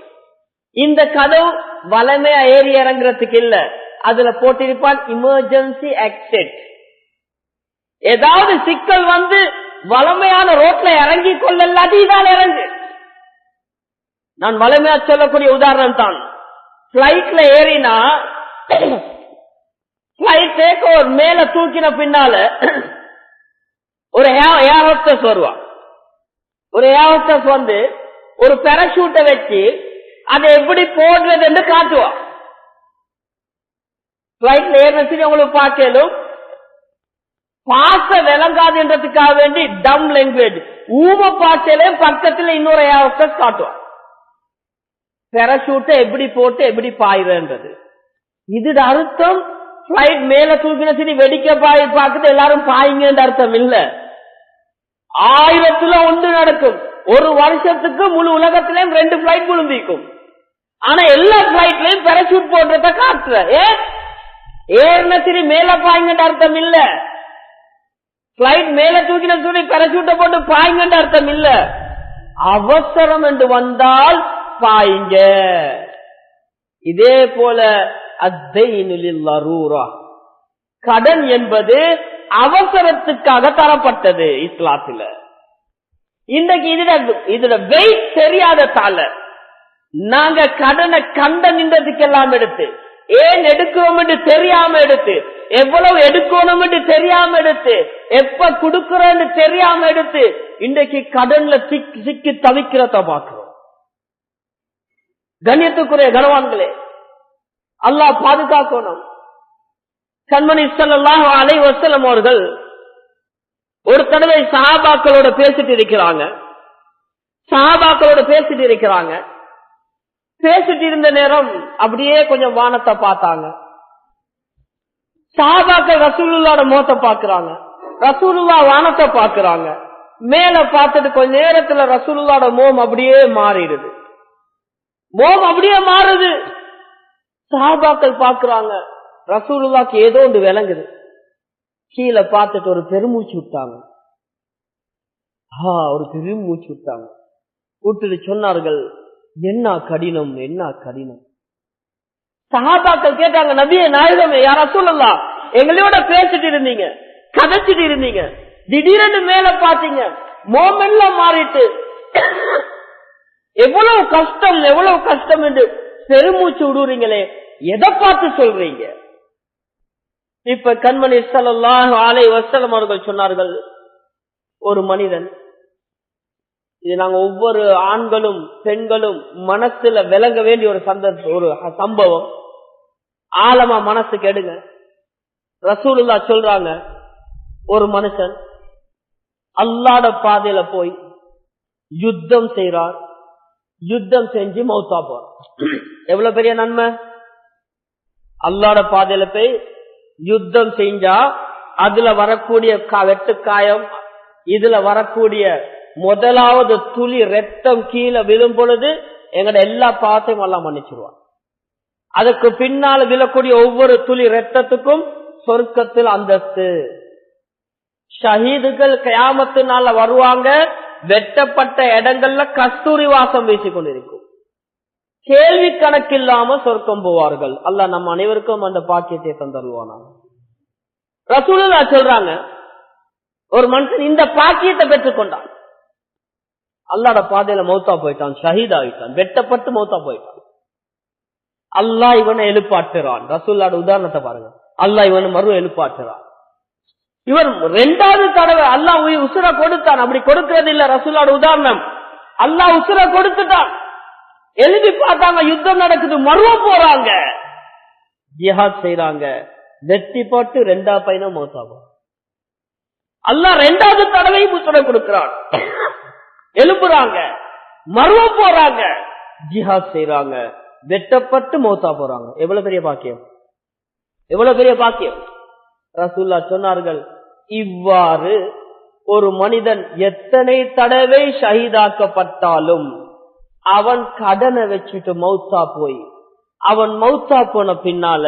இந்த கதவு வலமையா ஏறி இறங்குறதுக்கு இல்ல, அதுல போட்டிருப்பான் எமர்ஜென்சி எக்ஸிட். ஏதாவது சிக்கல் வந்து வலமையான ரோட்ல இறங்கி கொள்ளலாட்டி இதால் இறங்கு. நான் வலமையா சொல்லக்கூடிய உதாரணம் தான். பிளைட்ல ஏறினா பிளைட் டேக் ஓவர் மேல தூக்கின பின்னால ஒரு ஏர் ஹோஸ்டஸ் வருவான். ஒரு ஏர் ஹோஸ்டஸ் வந்து ஒரு பேராசூட்டை வச்சு அதை எப்படி போடுறது என்று காட்டுவான். பிளைட்ல ஏறினு உங்களுக்கு பார்க்கலும் பாச விளங்காதுன்றதுக்காக வேண்டி டம் லாங்குவேஜ் ஊம பாச்சலே பக்கத்துல இன்னொரு ஏர் ஹோஸ்டஸ் காட்டுவான். பேராசூட்டை எப்படி போட்டு எப்படி பாயுறது. இது அர்த்தம் பிளைட் மேல தூக்கின சரி வெடிக்க பாக்குது எல்லாரும் பாயுங்க அர்த்தம் இல்ல. 1000ல் 1 நடக்கும். ஒரு வருஷத்துக்கு முழு உலகத்திலையும் 2 பிளைட் விழுந்திக்கும். ஆனா எல்லா பிளைட்லயும் பேராசூட் போடுறத காட்டுற. ஏறின சரி மேல பாயுங்க அர்த்தம் இல்ல. பிளைட் மேல தூக்கின சொல்லி பேராசூட்டை போட்டு பாயுங்க அர்த்தம் இல்ல. அவசரம் என்று வந்தால் பாயுங்க. இதே போல கடன் என்பது அவசரத்துக்காக தரப்பட்டது இஸ்லாத்துல. இன்றைக்கு இதோட வெயிட் தெரியாததால நாங்க கடனை கண்ட நின்றதுக்கெல்லாம் எடுத்து, ஏன் எடுக்கிறோம் என்று தெரியாம எடுத்து, எவ்வளவு எடுக்கணும் என்று தெரியாம எடுத்து, எப்ப கொடுக்கிறோன்னு தெரியாம எடுத்து, இன்றைக்கு கடன்ல சிக்கி தவிக்கிறத பார்க்கிறோம். கண்ணியத்துக்குரிய கனவான்களே, அல்லாஹ் பாதுகாக்கணும். கண்மணி ஸல்லல்லாஹு அலைஹி வஸல்லம் அவர்கள் ஒரு தடவை சஹாபாக்களோட பேசிட்டு இருக்கிறாங்க. பேசிட்டு இருந்த நேரம் அப்படியே கொஞ்சம் வானத்தை பார்த்தாங்க. சஹாபாக்கள் ரசூலுல்லாஹ்வோட முகத்தை பார்க்கறாங்க, ரசூலுல்லாஹ் வானத்தை பார்க்கறாங்க. மேல பார்த்துட்டு கொஞ்ச நேரத்துல ரசூலுல்லாஹ்வோட முகம் அப்படியே மாறிடுது. சஹாபாக்கள் பார்க்கறாங்க, ரசூலுல்லாஹ்க்கு ஏதோ ஒன்று விளங்குது. கீழே பார்த்துட்டு ஒரு பெருமூச்சு விட்டாங்க. விட்டுட்டு சொன்னார்கள், என்ன கடினம். சஹாபாக்கள் கேட்டாங்க, நபியே நாயகமே, யா ரசூலல்லாஹ், எங்களோட பேசிட்டு இருந்தீங்க, கதைச்சிட்டு இருந்தீங்க, திடீரென்று மேல பாத்தீங்க, மோமெல்லாம் மாறிட்டு எவ்வளவு கஷ்டம் என்று பெருமூச்சு விடுறீங்களே, எதை பார்த்து சொல்றீங்க? இப்ப கண்மணி ஸல்லல்லாஹு அலைஹி வஸல்லம் அவர்கள் சொன்னார்கள், ஒரு மனிதன், இது நாங்க ஒவ்வொரு ஆண்களும் பெண்களும் மனசுல விளங்க வேண்டிய ஒரு சம்பவம், ஆழமா மனசுக்கு எடுங்க. ரசூலுல்லாஹ் சொல்றாங்க, ஒரு மனுஷன் அல்லாஹ்வுடைய பாதையில போய் யுத்தம் செய்றார், யுத்தம் செஞ்சு மௌத்தா போறார். எவ்வளவு பெரிய நன்மை! அல்லாஹ்வுடைய பாதையில போய் யுத்தம் செஞ்சா அதுல வரக்கூடிய வெட்டு காயம், இதுல வரக்கூடிய முதலாவது துளி ரத்தம் கீழே விழும் பொழுது எங்கட எல்லா பாவத்தையும் எல்லாம் மன்னிச்சிருவான். அதுக்கு பின்னால விழக்கூடிய ஒவ்வொரு துளி ரத்தத்துக்கும் சொர்க்கத்தில் அந்தஸ்து. ஷஹீதுகள் கியாமத்தினால வருவாங்க, வெட்டப்பட்ட இடங்கள்ல கஸ்தூரி வாசம் வீசிக் கொண்டிருக்கும். கேள்வி கணக்கில்லாம சொர்க்கம் போவார்கள். அல்லாஹ் நம்ம அனைவருக்கும் அந்த பாக்கியத்தை தந்தருவானா. ரசூலுல்லாஹ் சொல்றாங்க, ஒரு மனுஷன் இந்த பாக்கியத்தை பெற்றுக் கொண்டான், அல்லாஹ்வுடைய பாதையில மௌத்தா போயிட்டான், ஷஹீத் ஆகிட்டான், வெட்டப்பட்டு மௌத்தா போயிட்டான். அல்லாஹ் இவனை எழுப்பாட்டுறான். ரசூலுல்லாஹ்வுடைய உதாரணத்தை பாருங்க, அல்லாஹ் இவனை மறு எழுப்பாட்டுறான். இவர் இரண்டாவது தடவை அல்லாஹ் உசுர கொடுத்தான். அப்படி கொடுக்கிறது இல்ல ரசூலுல்லாஹ்வுடைய உதாரணம். அல்லாஹ் உசுர கொடுத்துட்டான், எழுதி பார்த்தாங்க, யுத்தம் நடக்குது, மறுவ போறாங்க, ஜிஹாத் செய்யறாங்க, வெட்டி போட்டு ரெண்டா பையனும் மௌத்தாகும். அல்லாஹ் இரண்டாவது தடவை உசுர கொடுக்கிறான், எழுப்புறாங்க, மறுவ போறாங்க, ஜிஹாத் செய்யறாங்க, வெட்டப்பட்டு மௌத்தா போறாங்க. எவ்வளவு பெரிய பாக்கியம், எவ்வளவு பெரிய பாக்கியம்! ரசூலுல்லாஹ் சொன்னார்கள், இவ்வாறு ஒரு மனிதன் எத்தனை தடவை ஷஹீதாக்கப்பட்டாலும் அவன் கடனை வச்சுட்டு மௌத்தா போய் அவன் மௌத்தா போன பின்னால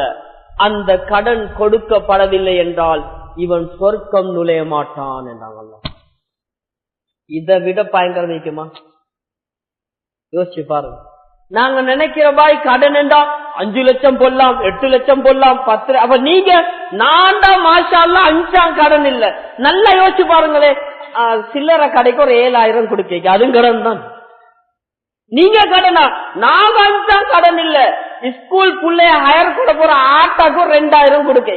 அந்த கடன் கொடுக்கப்படவில்லை என்றால் இவன் சொர்க்கம் நுழைய மாட்டான் என்றாங்க. இதை விட பயங்கரம் இருக்குமா? யோசிச்சு பாருங்க. நாங்க நினைக்கிற பாய் கடன் என்றா 5 லட்சம் போடலாம், 8 லட்சம் போடலாம், 10. அப்ப நீங்க நான்டா மாஷா அல்லாஹ் 5 கடன் இல்ல. நல்லா யோசிச்சு பாருங்களே, சில்லறை கடைக்கு ஒரு 7,000 கொடுக்க, அதுவும் கடன் தான். நீங்க கடனா? நாங்க 5 கடன் இல்ல. ஸ்கூல் புள்ளைய ஹயர் கூட போற ஆட்டாக்கு 2,000 கொடுக்க,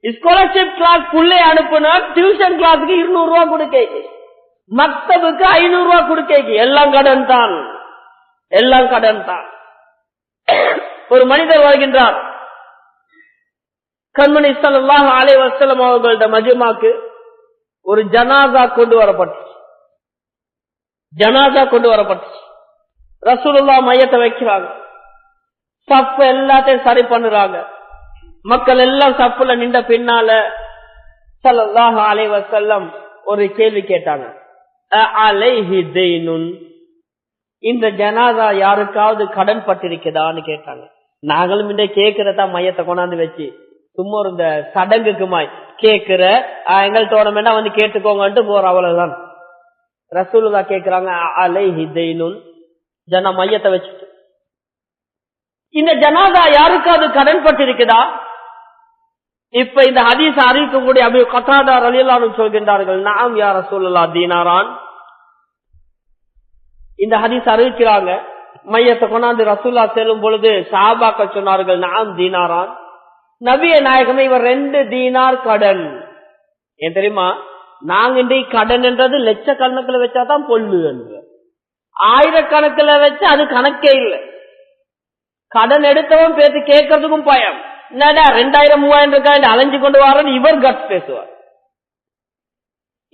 ஸ்காலர்ஷிப் கிளாஸ் புள்ளைய அனுப்புனா டியூஷன் கிளாஸுக்கு 200 ரூபாய் கொடுக்க, மக்தபுக்கு 500 ரூபாய் கொடுக்க, எல்லாம் கடன் தான், எல்லாம் கடன் தான். ஒரு மனிதர் வருகின்றார், கண்மணி ஸல்லல்லாஹு அலைஹி வஸல்லம் அவர்களோட மஜ்மாக்கு ஒரு ஜனாசா கொண்டு வரப்பட்டுச்சு. ரசூலுல்லாஹ் மையத்தை வைக்கிறாங்க, சஃப் எல்லாத்தையும் சரி பண்ணுறாங்க. மக்கள் எல்லாம் சஃப்ல நின்ற பின்னால ஸல்லல்லாஹு அலைஹி வஸல்லம் ஒரு கேள்வி கேட்டாங்க, அலைஹி தைனுன், இந்த ஜனாதா யாருக்காவது கடன் பட்டிருக்குதான்னு கேட்டாங்க. நாங்களும் இந்த கேட்கிறதா மையத்தை கொண்டாந்து வச்சு சும்மா இந்த சடங்குக்குமாய் கேட்கிற எங்கள்கிட்ட வேணா வந்து கேட்டுக்கோங்கன்ட்டு போற, அவ்வளவுதான். ரசூலுல்லாஹ் கேட்கிறாங்க, அலைஹி தைனுன், ஜனா மையத்தை வச்சுட்டு இந்த ஜனாதா யாருக்காவது கடன் பட்டிருக்குதா? இப்ப இந்த ஹதீஸ் அறிவிக்கக்கூடிய அபூ கதாதா ரலியல்லாஹு அன்ஹு சொல்கின்றார்கள், நஅம் யா ரசூலுல்லாஹ் தீனாரான், இந்த ஹதீஸ் அறிவிக்கிறாங்க. மையத்தை கொண்டாந்து ரசூல்லா செல்லும் பொழுது சஹாபாக்கள் சொன்னார்கள், நான் தீனாரான், நபியே நாயகமே இவர் 2 தீனார் கடன். ஏன் தெரியுமா, நாங்க இன்றைக்கு கடன் என்றது லட்சக்கணக்கில் வச்சாதான் பொல்லு என்று, ஆயிரக்கணக்கில் வச்சு அது கணக்கே இல்லை. கடன் எடுத்தவன் பேசி கேட்கறதுக்கும் பயம். என்னடா 2000 3000 ரூபாய் அலைஞ்சு கொண்டு வர இவர் கட் பேசுவார்.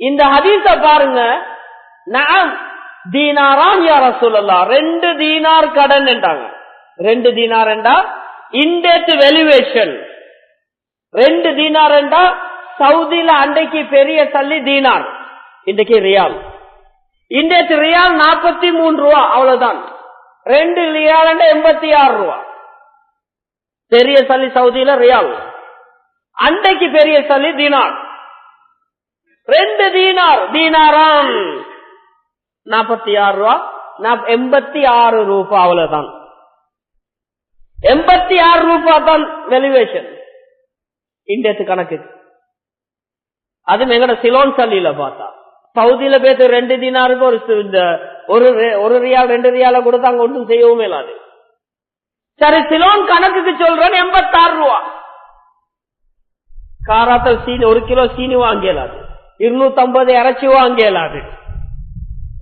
இந்த ஹதீஸ பாருங்க, நான் தீனாரான் யா ரசூலல்லாஹ், 2 தீனார் கடன் என்றாங்க. 2 தீனார் என்றா இன்டேட் வேல்யூவேஷன். 2 தீனார் என்றா சவுதியில அன்றைக்கு பெரிய சல்லி தீனார், இன்றைக்கு ரியால். இன்டேட் ரியால் 43 ரூபா, அவ்வளவுதான். 2 ரியால் 86 ரூபா பெரிய சல்லி சவுதியில ரியால். அன்றைக்கு பெரிய சல்லி தீனார். 2 தீனார், தீனாரான் 46 ரூபா, 86 ரூபா, அவ்வளவுதான். 86 ரூபா தான் வேல்யூவேஷன் இன்டேட் கணக்கு. அது எங்கட சிலோன் சல்லியில பார்த்தா, சவுதியில பேச 2 தீனாருக்கு ஒரு ரியால் 2 ரியால கொடுத்து அங்க ஒன்றும் செய்யவும் இல்லாது. சரி, சிலோன் கணக்குக்கு சொல்றேன் 86 ரூபா. காராத்தல் சீனி 1 கிலோ சீனி வாங்கலாது, 250 இறைச்சி வாங்கலாது,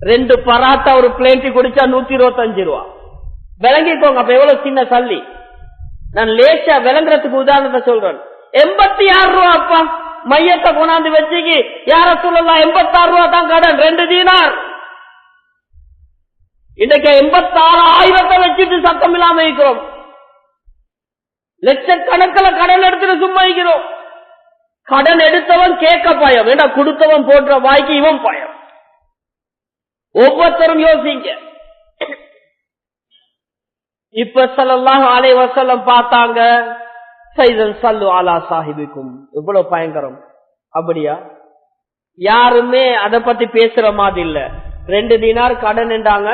2 பராத்தா ஒரு பிளேட்டி குடிச்சா 125 ரூபா. விளங்கிக்கோங்க அப்ப எவ்வளவு சின்ன சல்லி. நான் லேசா விளங்குறதுக்கு உதாரணத்தை சொல்றேன். 86 ரூபா அப்பா மையத்தை கொண்டாந்து வச்சுக்கு யார சொல்லலாம், 86 ரூபா தான் கடன், 2 தீனார். இன்னைக்கு 86,000 வச்சுட்டு சத்தம் இல்லாம இருக்கிறோம். லட்சக்கணக்கில் கடன் எடுத்துட்டு சும்மா இருக்கிறோம். கடன் எடுத்தவன் கேட்க பயம், ஏண்டா கொடுத்தவன் போன்ற வாய்க்கு இவன் பயம். ஒவ்வொருத்தரும் யோசிங்க. இப்ப ஸல்லல்லாஹு அலைஹி வஸல்லம் பார்த்தாங்க, சைதன் சல்லு அலா சாஹிபிக்கும், எவ்வளவு பயங்கரம். அப்படியா, யாருமே அதை பத்தி பேசுற மாதிரி இல்ல. 2 தீனார் கடன் என்றாங்க,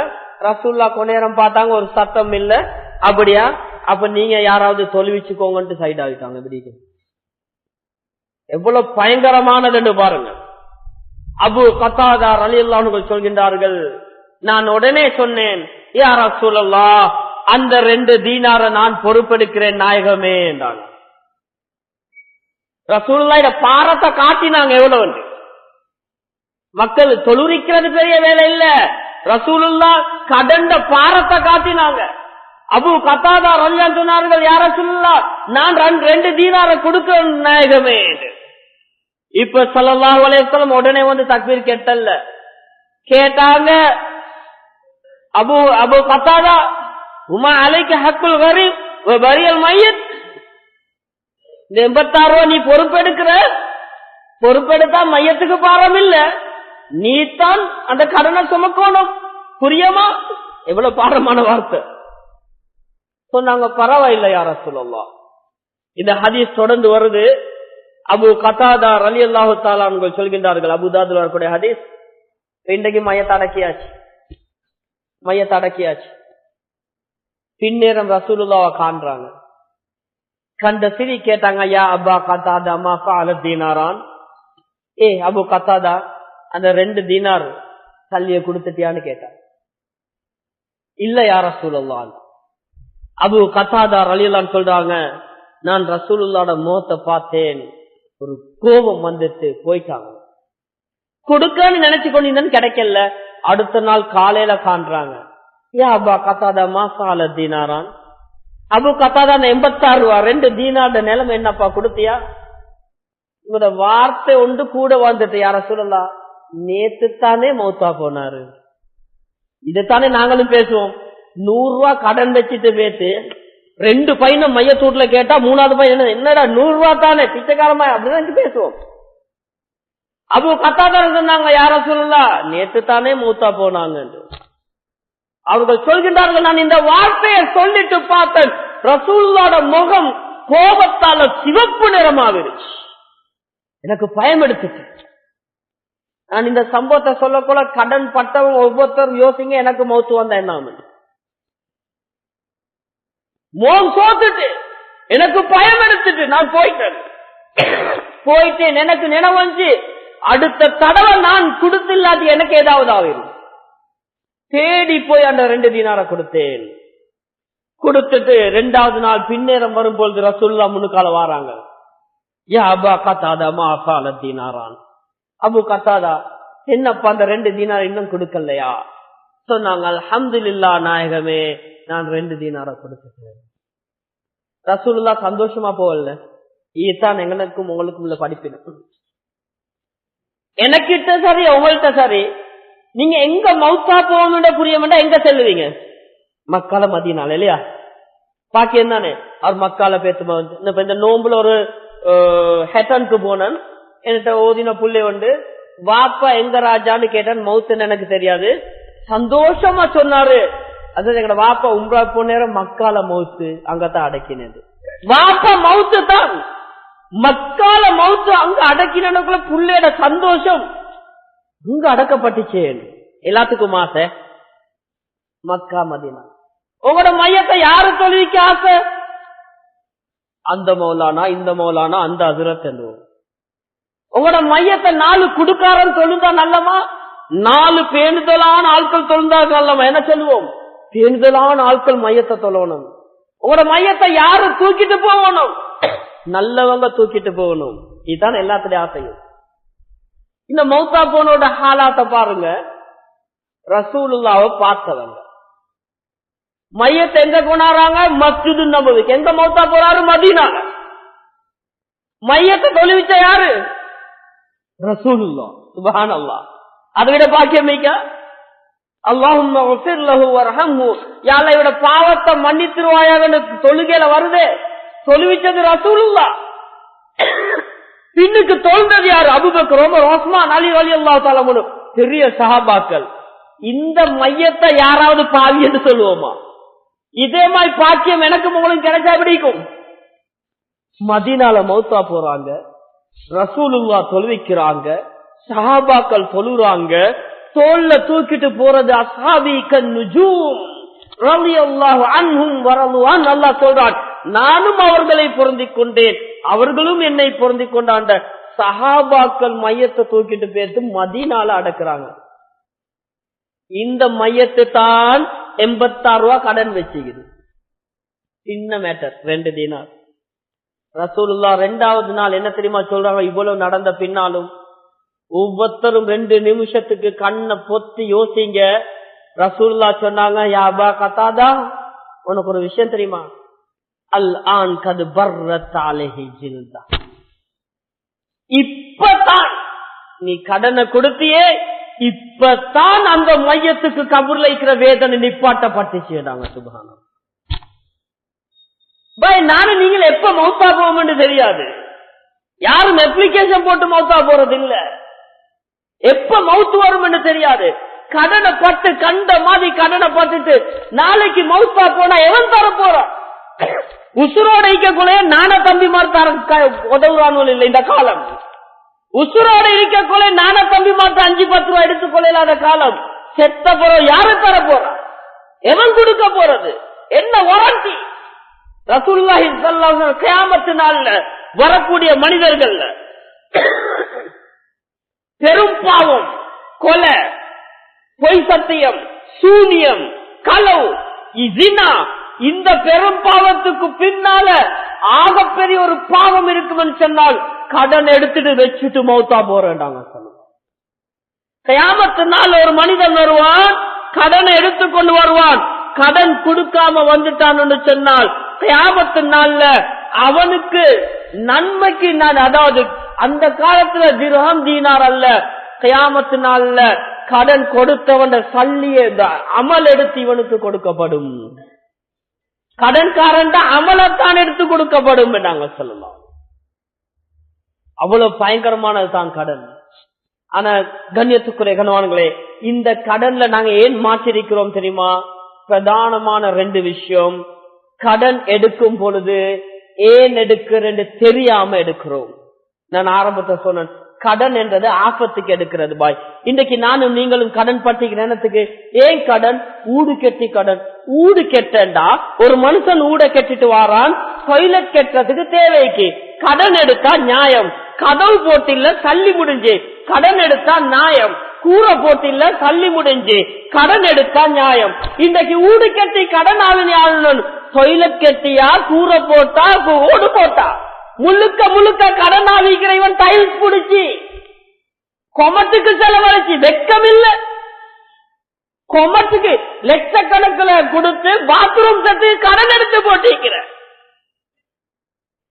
ரசூல்லா கொண்டேரம் பார்த்தாங்க, ஒரு சத்தம் இல்ல. அப்படியா, அப்ப நீங்க யாராவது தொழுவிச்சுக்கோங்கன்ட்டு சைட் ஆகிட்டாங்க. இப்படி எவ்வளவு பயங்கரமானது பாருங்க. அபு கத்தாதா ரலியல்லாஹு அன்ஹு சொல்கின்றார்கள், நான் உடனே சொன்னேன், யா ரசூலல்லாஹ், அந்த 2 தீனார நான் பொறுப்பெடுக்கிறேன் நாயகமே என்றாங்க. ரசூலுல்லாஹ் இத பாரத்தை காட்டினாங்க எவ்வளவு. மக்கள் தொழுவிக்கிறது பெரிய வேலை இல்ல, ரசூலுல்லாஹ் கடந்த பாரத்தை காட்டினாங்க. அபு கத்தாதா ரலியல்லாஹு சொன்னார்கள், யா ரசூலுல்லாஹ், நான் 2 தீனார கொடுக்கிறேன் நாயகமே. இப்ப ஸல்லல்லாஹு அலைஹி வஸல்லம் உடனே வந்து தக்பீர் கேட்டல்ல, கேட்டாங்க, அபு கத்தாதா, உமா அலைக்க ஹக்குல் கரீம் வ பரியல் மையத், இந்த 86 ரூபா நீ பொறுப்பெடுத்தா மையத்துக்கு பாரம் இல்ல, நீத்தான் அந்த கடனை சுமக்கணும், புரியுமா? எவ்வளவு பாரமான வார்த்தை சொன்னாங்க. பரவாயில்லை யா ரசூலல்லாஹ். இந்த ஹதீஸ் தொடர்ந்து வருது. அபு கத்தாதா ரலியல்லாஹு தஆலா அன்ஹு சொல்கின்றார்கள், அபூதாவுல வரக்கூடிய ஹதீஸ், இன்றைக்கு மையத்தடக்கியாச்சு. பின்னேரம் ரசூலுல்லாஹ் காண்றாங்க. கண்ட சிரி கேட்டாங்க, யா அபா கத்தாதா மா ஃபஅல தீனாரான், ஏ அபு கத்தாதா, அந்த 2 தீனார் சல்லிய கொடுத்துட்டியான்னு கேட்டாங்க. இல்ல யா ரசூலுல்லாஹ். அபு கத்தாதா ரலியல்லாஹு சொல்றாங்க, நான் ரசூலுல்லாஹ்வோட முகத்தை பார்த்தேன், ஒரு கோபம் வந்துட்டு போயிட்டாங்க. கொடுக்கன்னு நினைச்சு கொண்டிருந்தேன், கிடைக்கல. அடுத்த நாள் காலையில காண்றாங்க, யா அபா கத்தாதா மா ஃபஅல தீனாரான், அபு கத்தாதா 86 ரூபா 2 தீனாரோட நிலைமை என்னப்பா கொடுத்தியா? உங்களோட வார்த்தை ஒன்று கூட வந்துட்டு, யார சொல்லலாம், நேத்து தானே மௌத்தா போனாரு. இதைத்தானே நாங்களும் பேசுவோம். 100 ரூபா கடன் வச்சுட்டு பேத்து 2 பையனை மையத்தூட்ல கேட்டா 3வது பையன் என்னடா 100 ரூபா தானே பிச்சைக்காரமா அப்படிதான் பேசுவோம். அபு கத்தாதா சொன்னாங்க, யார சொல்லலாம், நேத்து தானே மௌத்தா போனாங்க. அவர்கள் சொல்கின்றார்கள், நான் இந்த வார்த்தையை சொல்லிட்டு பார்த்தேன், ரசூலுல்லாஹ்வோட முகம் கோபத்தால சிவப்பு நிறமாவிருச்சு. எனக்கு பயம் எடுத்துச்சு. நான் இந்த சம்பவத்தை சொல்லக்கூட கடன் பட்டவங்க ஒவ்வொருத்தரும் யோசிங்க, எனக்கு மௌத்து வந்தா என்ன? மோகம் சோத்துட்டு எனக்கு பயம் எடுத்துட்டு நான் போயிட்டேன். எனக்கு நினைவஞ்சு அடுத்த தடவை நான் கொடுத்தில்லாது எனக்கு ஏதாவது ஆகிடும். தேடி போய் அந்த 2 தீனாரை கொடுத்தேன். கொடுத்துட்டு 2வது நாள் பின்னேரம் வரும்பொழுது ரசூலுல்லாஹ் முன்னுக்கால வாராங்க. யா அபா கத்தாதா மா ஃபால தீனாரான். அபு கத்தாதா, என்னப்பா அந்த 2 தீனார் இன்னும் கொடுக்கலையா? சொன்னாங்க, அல்ஹம்துலில்லாஹ் நாயகமே, நான் 2 தீனாரை கொடுத்துட்டேன். ரசூலுல்லாஹ் சந்தோஷமா போகல. இதுதான் எங்களுக்கும் உங்களுக்கும் உள்ள படிப்பின. எனக்கிட்ட சரி உங்கள்கிட்ட சரி, நீங்க எங்க மௌத்தா போகணும்னு புரிய வேண்டாம், எங்க செல்லுவீங்க? மக்கால மதியனால இல்லையா? பாக்கியம் தானே. அவர் மக்கால பேத்து இந்த நோம்புல ஒரு ஹெட்டனுக்கு போனேன். என்கிட்ட ஓதின புள்ளை உண்டு. வாப்பா எங்க ராஜான்னு கேட்டான். மவுத்துன்னு எனக்கு தெரியாது. சந்தோஷமா சொன்னாரு, அது எங்க வாப்பா உம்ரா போன நேரம் மக்கால மவுத்து அங்கதான் அடக்கினது. வாப்பா மவுத்து தான், மக்கால மவுத்து அங்க அடக்கினக்குள்ள புள்ளையோட சந்தோஷம் இங்க அடக்கப்பட்டுச்சு. எல்லாத்துக்கும் ஆசை மக்கா மதீனா. உங்களோட மையத்தை யாரு தொழுவிக்க ஆசை? அந்த மௌலானா இந்த மௌலானா அந்த ஹஜ்ரத் என்றும். உங்களோட மையத்தை 4 குடுக்காரன் தொழுந்தா நல்லமா, 4 பேணுதலான ஆட்கள் தொழுந்தா நல்லமா? என்ன சொல்லுவோம்? பேணுதலான ஆட்கள் மையத்தை தொழணும். உங்களோட மையத்தை யாரு தூக்கிட்டு போகணும்? நல்லவங்க தூக்கிட்டு போகணும். இதுதான் எல்லாத்துடைய ஆசையும். இந்த மௌத்தா போனோட ஹாலாத்த பாருங்க. ரசூலுல்லாஹ்வை பார்த்தவங்க மையத்தை எங்க கொண்டாடுறாங்க? மஸ்ஜிது நபவிக்கு. எங்க மௌத்தா போறாரு? மதீனால. மையத்தை தொழுவிச்ச யாரு? ரசூலுல்லாஹ். சுப்ஹானல்லாஹ். அதை விட பாக்கியம் மிக்க. அல்லாஹும்ம ஃபிர் லஹு வர்ஹம்ஹு, யா அல்லாஹ் இவட பாவத்தை மன்னித்துருவாயான்னு தொழுகையில வருதே. தொழுவிச்சது ரசூலுல்லாஹ். பின்னுக்கு தொழுந்தது யாரு? அபூபக்கர், உமர், உஸ்மான், அலி ரலியல்லாஹு தஆலா அன்ஹு, பெரிய சஹாபாக்கள். இந்த மையத்தை யாராவது பாவி என்று சொல்லுவோமா? இதே மாதிரி பாக்கியம் எனக்கு உங்களுக்கு கிடைச்சா பிடிக்கும். மதீனால மௌத்தா போறாங்க, ரசூலுல்லாஹ் தொழுவிக்கிறாங்க, சஹாபாக்கள் தொழுறாங்க, தோல்ல தூக்கிட்டு போறது அஸ்ஹாபி கன்னுஜூம் ரலியல்லாஹு அன்ஹும் வரதுவான். அல்லாஹ் சொல்றான், நானும் அவர்களை பொருந்திக் கொண்டேன், அவர்களும் என்னை பொருந்திக் கொண்டாண்ட சஹாபாக்கள் மையத்தை தூக்கிட்டு போயிட்டு மதீனால அடக்குறாங்க. இந்த மையத்தை தான் 86 ரூபா கடன் வச்சுக்குது. சின்ன மேட்டர், 2 தீனார். ரசூலுல்லாஹ் 2வது நாள் என்ன தெரியுமா சொல்றாங்க? இவ்வளவு நடந்த பின்னாலும் ஒவ்வொருத்தரும் 2 நிமிஷத்துக்கு கண்ணை பொத்தி யோசிங்க. ரசூலுல்லாஹ் சொன்னாங்க, யா அபா கத்தாதா, உனக்கு ஒரு விஷயம் தெரியுமா? அல் ஆன் கது பர்ரத் அலைஹி ஜில்தா. இப்பதான் நீ கடனை கொடுத்தியே, இப்பதான் அந்த மையத்துக்கு கபூர்ல இருக்கிற வேதனை நிப்பாட்டப்பட்டுச்சு. சுப்ஹானல்லாஹ். நானும் நீங்கள் எப்ப மௌத்தா போவோம் தெரியாது. யாரும் அப்ளிகேஷன் போட்டு மௌத்தா போறது இல்ல. எப்ப மௌத்து வரும் என்று தெரியாது. கடனை பட்டு கண்ட மாதிரி கடனை பட்டுட்டு நாளைக்கு மௌத்தா போனா எவன் தர போறான்? உசுரோட இருக்கக்குள்ளே நான தம்பி மாதிரி உதவுறானு இல்லை இந்த காலம். உசுரோட இருக்கக்குள்ளே நான தம்பி மாதிரி 5-10 ரூபாய் எடுத்துக் கொள்ளாத காலம். செத்த போறோம் யாரு தர போறான்? எவன் கொடுக்க போறது? என்ன வாரண்டி? ரசூலுல்லாஹி ஸல்லல்லாஹு அலைஹி வஸல்லம் கியாமத் நாள்ல வரக்கூடிய மனிதர்கள் பெரும் பாவம், கொலை, பொய் சத்தியம், சூனியம், களவு, இஸினா, இந்த பெரும் பாவத்துக்கு பின்னால ஆகப்பெரிய ஒரு பாவம் இருக்குன்னு சொன்னால் கடன் எடுத்துட்டு வச்சுட்டு மௌத்தா போறாங்க. கியாமத் நாள் ஒரு மனிதன் வருவான், கடனை எடுத்துக்கொண்டு வருவான். கடன் கொடுக்காம வந்துட்டான்னு சொன்னால் கியாமத் நாள்ல அவனுக்கு நன்மைக்கு நான், அதாவது அந்த காலத்துல திர்ஹம் தீனார் அல்ல, கியாமத் நாள்ல கடன் கொடுத்தவன் சல்லிய அமல் எடுத்து இவனுக்கு கொடுக்கப்படும். கடன்காரன் அமலத்தான் எடுத்து கொடுக்கப்படும் நாங்க சொல்லலாம். அவ்வளவு பயங்கரமானதுதான் கடன். ஆனா கண்ணியத்துக்குரிய கணவான்களே, இந்த கடன்ல நாங்க ஏன் மாற்றிருக்கிறோம் தெரியுமா? பிரதானமான 2 விஷயம். கடன் எடுக்கும் பொழுது ஏன் எடுக்கிறேன்னு தெரியாம எடுக்கிறோம். நான் ஆரம்பத்தை சொன்னேன், கடன் என்றது ஆபத்துக்கு எடுக்கிறது பாய். இன்றைக்கு நானும் நீங்களும் கடன் பட்டிக்கு நேரத்துக்கு ஏன் கடன்? ஊடு கெட்டி கடன். ஊடு கெட்டா ஒரு மனுஷன் ஊட கெட்டிட்டு வாரான், டொய்லெட் கெட்டுறதுக்கு தேவைக்கு கடன் எடுத்தா நியாயம். கதவு போட்டில தள்ளி முடிஞ்சு கடன் எடுத்தா நியாயம். கூரை போட்டு இல்ல தள்ளி முடிஞ்சு கடன் எடுத்தா நியாயம். இன்றைக்கு ஊடு கட்டி கடன் ஆளணும், தொழிலட் கட்டியா கூரை போட்டா ஓடு போட்டா முழுக்க முழுக்க கடன் ஆவிக்கிற இவன் டைல்ஸ் பிடிச்சி கொமட்டுக்கு செலவழிச்சு வெக்கம் இல்ல. கொமட்டுக்கு லட்சக்கணக்கில் கொடுத்து பாத்ரூம் செட்டு கடன் எடுத்து போட்டிருக்கிற.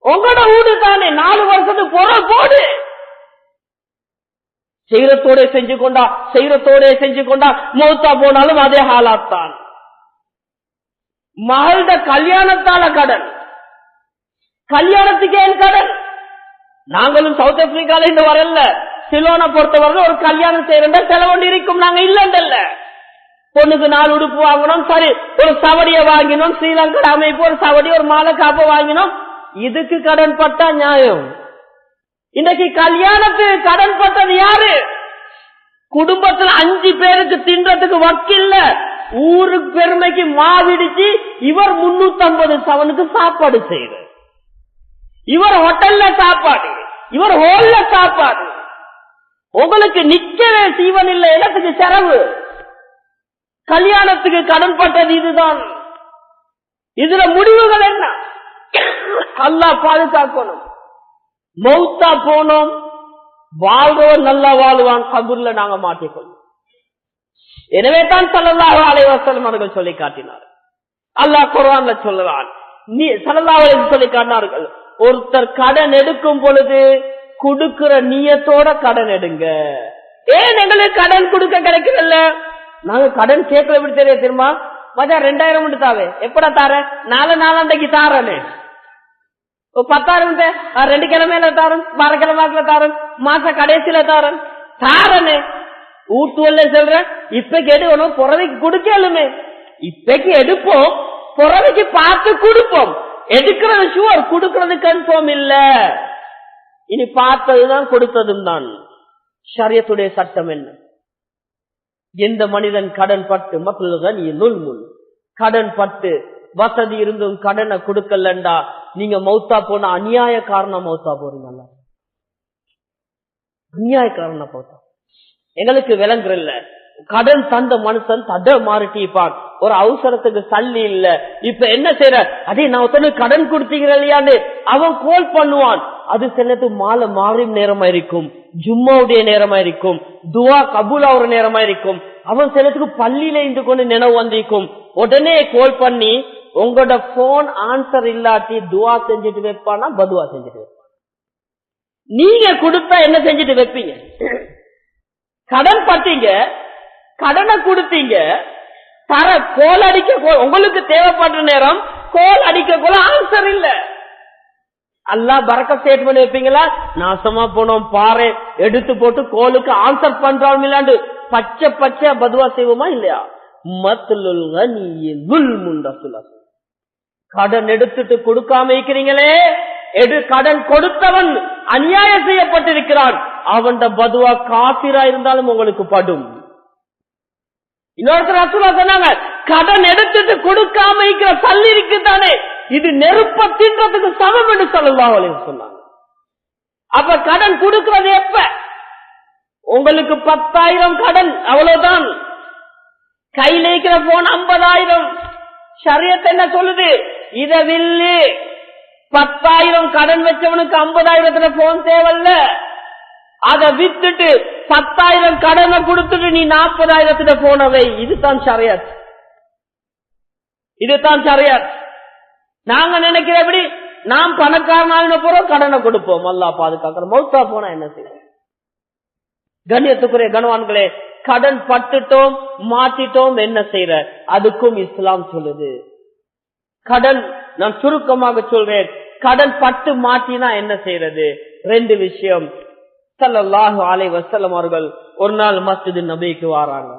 உங்களோட வீடு தானே 4 வருஷத்துக்கு பொற போடு. செய்யறத்தோட செஞ்சு கொண்டா மௌத்தா போனாலும் அதே ஹாலாத்தான். மகளோட கல்யாணத்தால கடன், கல்யாணத்துக்கு ஏன் கடன்? நாங்களும் சவுத் ஆப்பிரிக்கால இருந்து வரல, சிலோனை பொறுத்தவரை ஒரு கல்யாணம் செய்யறா செலவொண்டு இருக்கும். நாங்க இல்ல பொண்ணுக்கு 4 உடுப்பு வாங்கணும், சரி ஒரு சவடிய வாங்கினோம், ஸ்ரீலங்கா அமைப்பு ஒரு சவடி ஒரு மாலை காப்பு வாங்கினோம், இதுக்கு கடன் பட்டா நியாயம். இன்னைக்கு கல்யாணத்துக்கு கடன் பட்டது யாரு? குடும்பத்துல 5 பேருக்கு தின்றதுக்கு வக்கில்ல, ஊருக்கு பெருமைக்கு மாவிடிச்சு இவர் 350 சவனுக்கு சாப்பாடு செய்யற, இவர் ஹோட்டல்ல சாப்பாடு, இவர் ஹோல்ல சாப்பாடு. உங்களுக்கு நிக்கவே சீவன் இல்ல, இடத்துக்கு செலவு. கல்யாணத்துக்கு கடன் பட்டது இதுதான். இதுல முடிவுகள் என்ன? அல்லாஹ் பாதுகாக்கணும். மௌத்தா போனோம், வாழ்றவன் நல்லா வாழ்வான், கபூர்ல நாங்க மாட்டிக்கொள்ளும். எனவே தான் ஸல்லல்லாஹு அலைஹி வஸல்லம் அவர்கள் சொல்லி காட்டினார். அல்லாஹ் குர்ஆன்ல சொல்றான், நீ ஸல்லல்லாஹு அலைஹி வஸல்லம் சொல்லி காட்டினார்கள், ஒருத்தர் கடன் எடுக்கும் பொழுது கொடுக்கிற நியத்தோட கடன் எடுங்க. ஏன் எங்களுக்கு கடன் கொடுக்க கிடைக்கல? நாங்க கடன் கேட்கல. எப்படி தெரிய தெரியுமா? மச்சா 2000 தாவே, எப்படா தார? 4 நாளாண்டைக்கு தாரனே. 10,000 2 கிழமையில தாரன், 12 கிழமைக்குல தாரன், மாச கடைசியில தாரன் தாரனே. ஊட்டுவல்ல சொல்ற இப்பக்கு எடுக்கணும், புறவைக்கு கொடுக்கலுமே. இப்பக்கு எடுப்போம், புறவைக்கு பார்த்து கொடுப்போம். எடுக்கிறது ஷுவர், கொடுக்கிறது கன்ஃபார்ம் இல்ல. இனி பார்த்ததுதான் கொடுத்ததும் தான். ஷரியத்துடைய சட்டம் என்ன? எந்த மனிதன் கடன் பட்டு கடன் பட்டு வசதி இருந்தும் கடனை கொடுக்கலண்டா நீங்க மௌத்தா போன அநியாய காரணம் மௌத்தா போறீங்க. அநியாய காரணம் போட்டா எங்களுக்கு விளங்குறல்ல. கடன் தந்த மனுஷன் தட மாறிட்டிப்பான், ஒரு அவசரத்துக்கு சல்லி இல்ல, இப்ப என்ன செய்யற? அதே நான் ஒருத்தனுக்கு கடன் கொடுத்தீங்க இல்லையான்னு அவன் கோல் பண்ணுவான். அது சிலது மாலை மாறி நேரமா இருக்கும், ஜும்மாவுடைய நேரமா இருக்கும், துவா கபூலா ஒரு நேரமா இருக்கும். அவன் சிலத்துக்கு பள்ளியில இருந்து கொண்டு நினைவு வந்திருக்கும். உடனே கோல் பண்ணி உங்களோட போன் ஆன்சர் இல்லாட்டி துவா செஞ்சுட்டு வைப்பானா, பதுவா செஞ்சுட்டு வைப்பான். நீங்க கொடுத்தா என்ன செஞ்சுட்டு வைப்பீங்க? கடன் பட்டீங்க, கடனை கொடுத்தீங்க, தர கோல் அடிக்க, உங்களுக்கு தேவைப்படுற நேரம் கோல் அடிக்க கூட ஆன்சர் இல்ல. அல்லாஹ் பரக்கத் ஸ்டேட்மெண்ட் வைப்பீங்களா? நாசமா போனோம் பாரு, எடுத்து போட்டு கோலுக்கு ஆன்சர் பண்றோம் இல்லாண்டு பச்சை பச்சை பதுவா செய்வோமா இல்லையா? கடன் எடுத்துட்டு கொடுக்காம இருக்கிறீங்களே, கடன் கொடுத்தவன் அநியாயம் செய்யப்பட்டிருக்கிறான், அவன் பதுவா காபிரா இருந்தாலும் உங்களுக்கு படும். இன்னொருத்தர் ரசூலுல்லாஹ் சொன்னாங்க, கடன் எடுத்துட்டு கொடுக்காம இருக்கிற சல்லி இருக்குதானே, இது நெருப்ப தின்றதுக்கு சமம் என்று ஸல்லல்லாஹு அலைஹி சொன்னாங்க. அப்ப கடன் கொடுக்கிறது எப்ப? உங்களுக்கு 10,000 கடன், அவ்வளவுதான். கையில இருக்கிற போன் 50,000. ஷரியத் என்ன சொல்லுது? இத வில்லு 10,000 கடன் வச்சவனுக்கு 50,000 போன் தேவையில்ல. அதை வித்துட்டு 10,000 கடனை கொடுத்துட்டு நீ 40,000 போனவை. இதுதான் ஷரியத், இதுதான் ஷரியத். நாங்க நினைக்கிற எப்படி நாம் பணக்காரனாக போறோம், கடனை கொடுப்போம். அல்லாஹ் பாதுகாக்கிற. மௌத்தா போனா என்ன செய்ய? கண்ணியத்துக்குரிய கணவான்களே, கடன் பட்டுட்டோம் மாட்டிட்டோம், என்ன செய்யற? அதுக்கும் இஸ்லாம் சொல்லுது. கடன், நான் சுருக்கமாக சொல்றேன், கடன் பட்டு மாட்டினா என்ன செய்யறது? 2 விஷயம். ஸல்லல்லாஹு அலைஹி வஸல்லம் அவர்கள் ஒரு நாள் மஸ்ஜித் நபிக்கு வராங்க.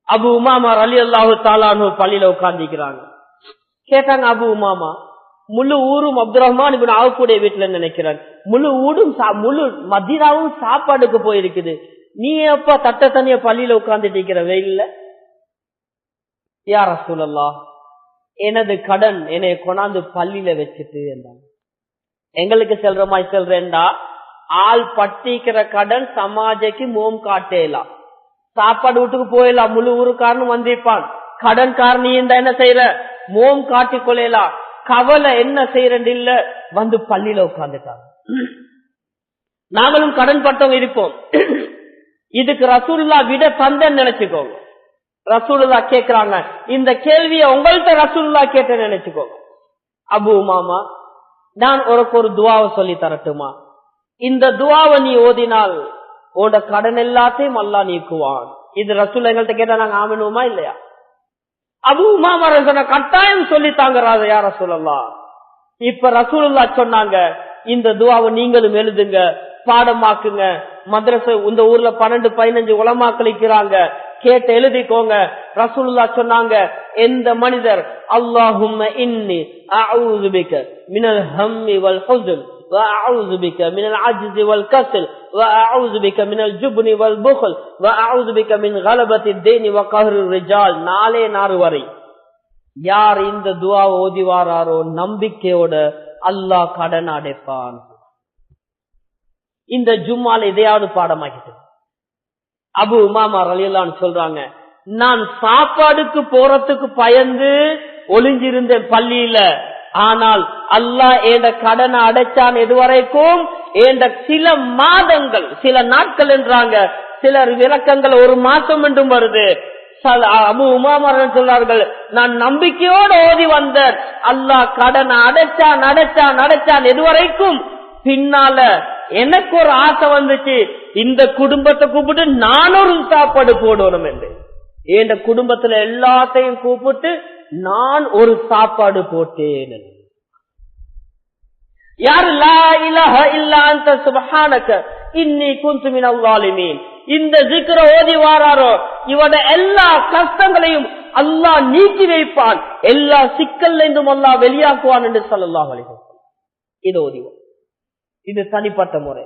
அபு உமாமா ரலியல்லாஹு தஆலா அன்ஹு பள்ளியில உட்கார்ந்திருக்கிறாங்க. கேட்டாங்க, அபு உமாமா, முழு ஊரும் அப்துல் ரஹ்மான் இப்னு அவுஃபுடைய வீட்டுல நினைக்கிறேன், முழு ஊரும் முழு மதீனாவும் சாப்பாடுக்கு போயிருக்குது, நீ எப்ப தட்ட தனிய பள்ளியில உட்கார்ந்துட்டு இருக்கிற வெயில்ல? யா ரசூலல்லாஹ், எனது கடன் என்னை கொண்டாந்து பள்ளியில வச்சுட்டு என்றாங்க. எங்களுக்கு செல்ற மாதிரி செல்றேன்டா, ஆள் பட்டிக்கிற கடன் சமாஜைக்கு மோம் காட்டலாம், சாப்பாடு வீட்டுக்கு போயிடலாம், முழு ஊருக்காரனும் வந்திருப்பான், கடன்காரன் நீ என்ன செய்யற மோம் காட்டிக் கொள்ளலாம், கவலை என்ன செய்யறது இல்ல, வந்து பள்ளியில உட்கார்ந்துட்டாங்க. நாங்களும் கடன் பட்டவங்க இருப்போம். இதுக்கு ரசூலுல்லா விட தந்தன்னு நினைச்சுக்கோங்க. ரசூலுல்லா கேக்குறாங்க, இந்த கேள்வியை உங்கள்கிட்ட ரசூலுல்லா கேட்ட நினைச்சுக்கோங்க. அபு உமாமா, நான் உனக்கு ஒரு துவாவை சொல்லி தரட்டுமா? இந்த துவாவை நீ ஓதினால் உன்னோட கடன் எல்லாத்தையும் அல்லாஹ் நீக்குவான். இது ரசூலுல்லா எங்கள்கிட்ட கேட்டா நாங்க ஆமனுமா இல்லையா? அபு உமாமா கட்டாயம் சொல்லித்தாங்க யா ரசூலுல்லாஹ். இப்ப ரசூலுல்லா சொன்னாங்க, இந்த துவாவை நீங்களும் எழுதுங்க, பாடமாக்குங்க. மദ്രസ இந்த ஊர்ல 12-15 உலமாக்கள் இருக்கிறாங்க, கேட்டு எழுதிக்கோங்க. ரசூலுல்லாஹ் சொன்னாங்க, எந்த மனிதர் அல்லாஹும்ம இன்னி அஊது பிக மினல் ஹம்மி வல் ஹுஸ்ன் வ அஊது பிக மினல் அஜ்ஸி வல் கஸ்ல் வ அஊது பிக மினல் ஜுப்னி வல் புக்ல் வ அஊது பிக மின் கலபத்தி தைனி வ கஹ்ரிர் ரிஜால். 4 வரை யார் இந்த துஆ ஓதி வாராரோ நம்பிக்கையோட அல்லாஹ் கடன் அடைப்பான். இந்த ஜும்மால இதையாவது பாடமாக்கிட்டு அபு உமாமா ரலியல்லாஹு அன்ஹு சொல்றாங்க, நான் சாப்பாடுக்கு போறதுக்கு பயந்து ஒளிஞ்சிருந்தேன் பள்ளியில. ஆனால் அல்லாஹ் ஏண்ட கடனை அடைச்சான். எதுவரைக்கும்? ஏண்ட சில மாதங்கள், சில நாட்கள் என்றாங்க, சிலர் விளக்கங்கள் 1 மாசம் என்றும் வருது. அபு உமாமா சொல்றார்கள், நான் நம்பிக்கையோடு ஓதி வந்தேன், அல்லாஹ் கடனை அடைச்சான். எதுவரைக்கும்? பின்னால எனக்கு ஒரு ஆசை வந்துச்சு, இந்த குடும்பத்தை கூப்பிட்டு நான் ஒரு சாப்பாடு போடணும் என்று. என் குடும்பத்துல எல்லாத்தையும் கூப்பிட்டு நான் ஒரு சாப்பாடு போட்டேன். யாரு லா இலாஹ இல்லா அன்த சுப்ஹானக இன்னி குன்து மினல் ஸாலிமீன் இந்த zikr ஓதி வாராரோ இவட எல்லா கஷ்டங்களையும் அல்லாஹ் நீக்கி வைப்பான், எல்லா சிக்கல்ல இருந்தும் அல்லாஹ் வெளியாக்குவான் என்று ஸல்லல்லாஹு அலைஹி வஸல்லம். இது ஓதிவோம். இது தனிப்பட்ட முறை.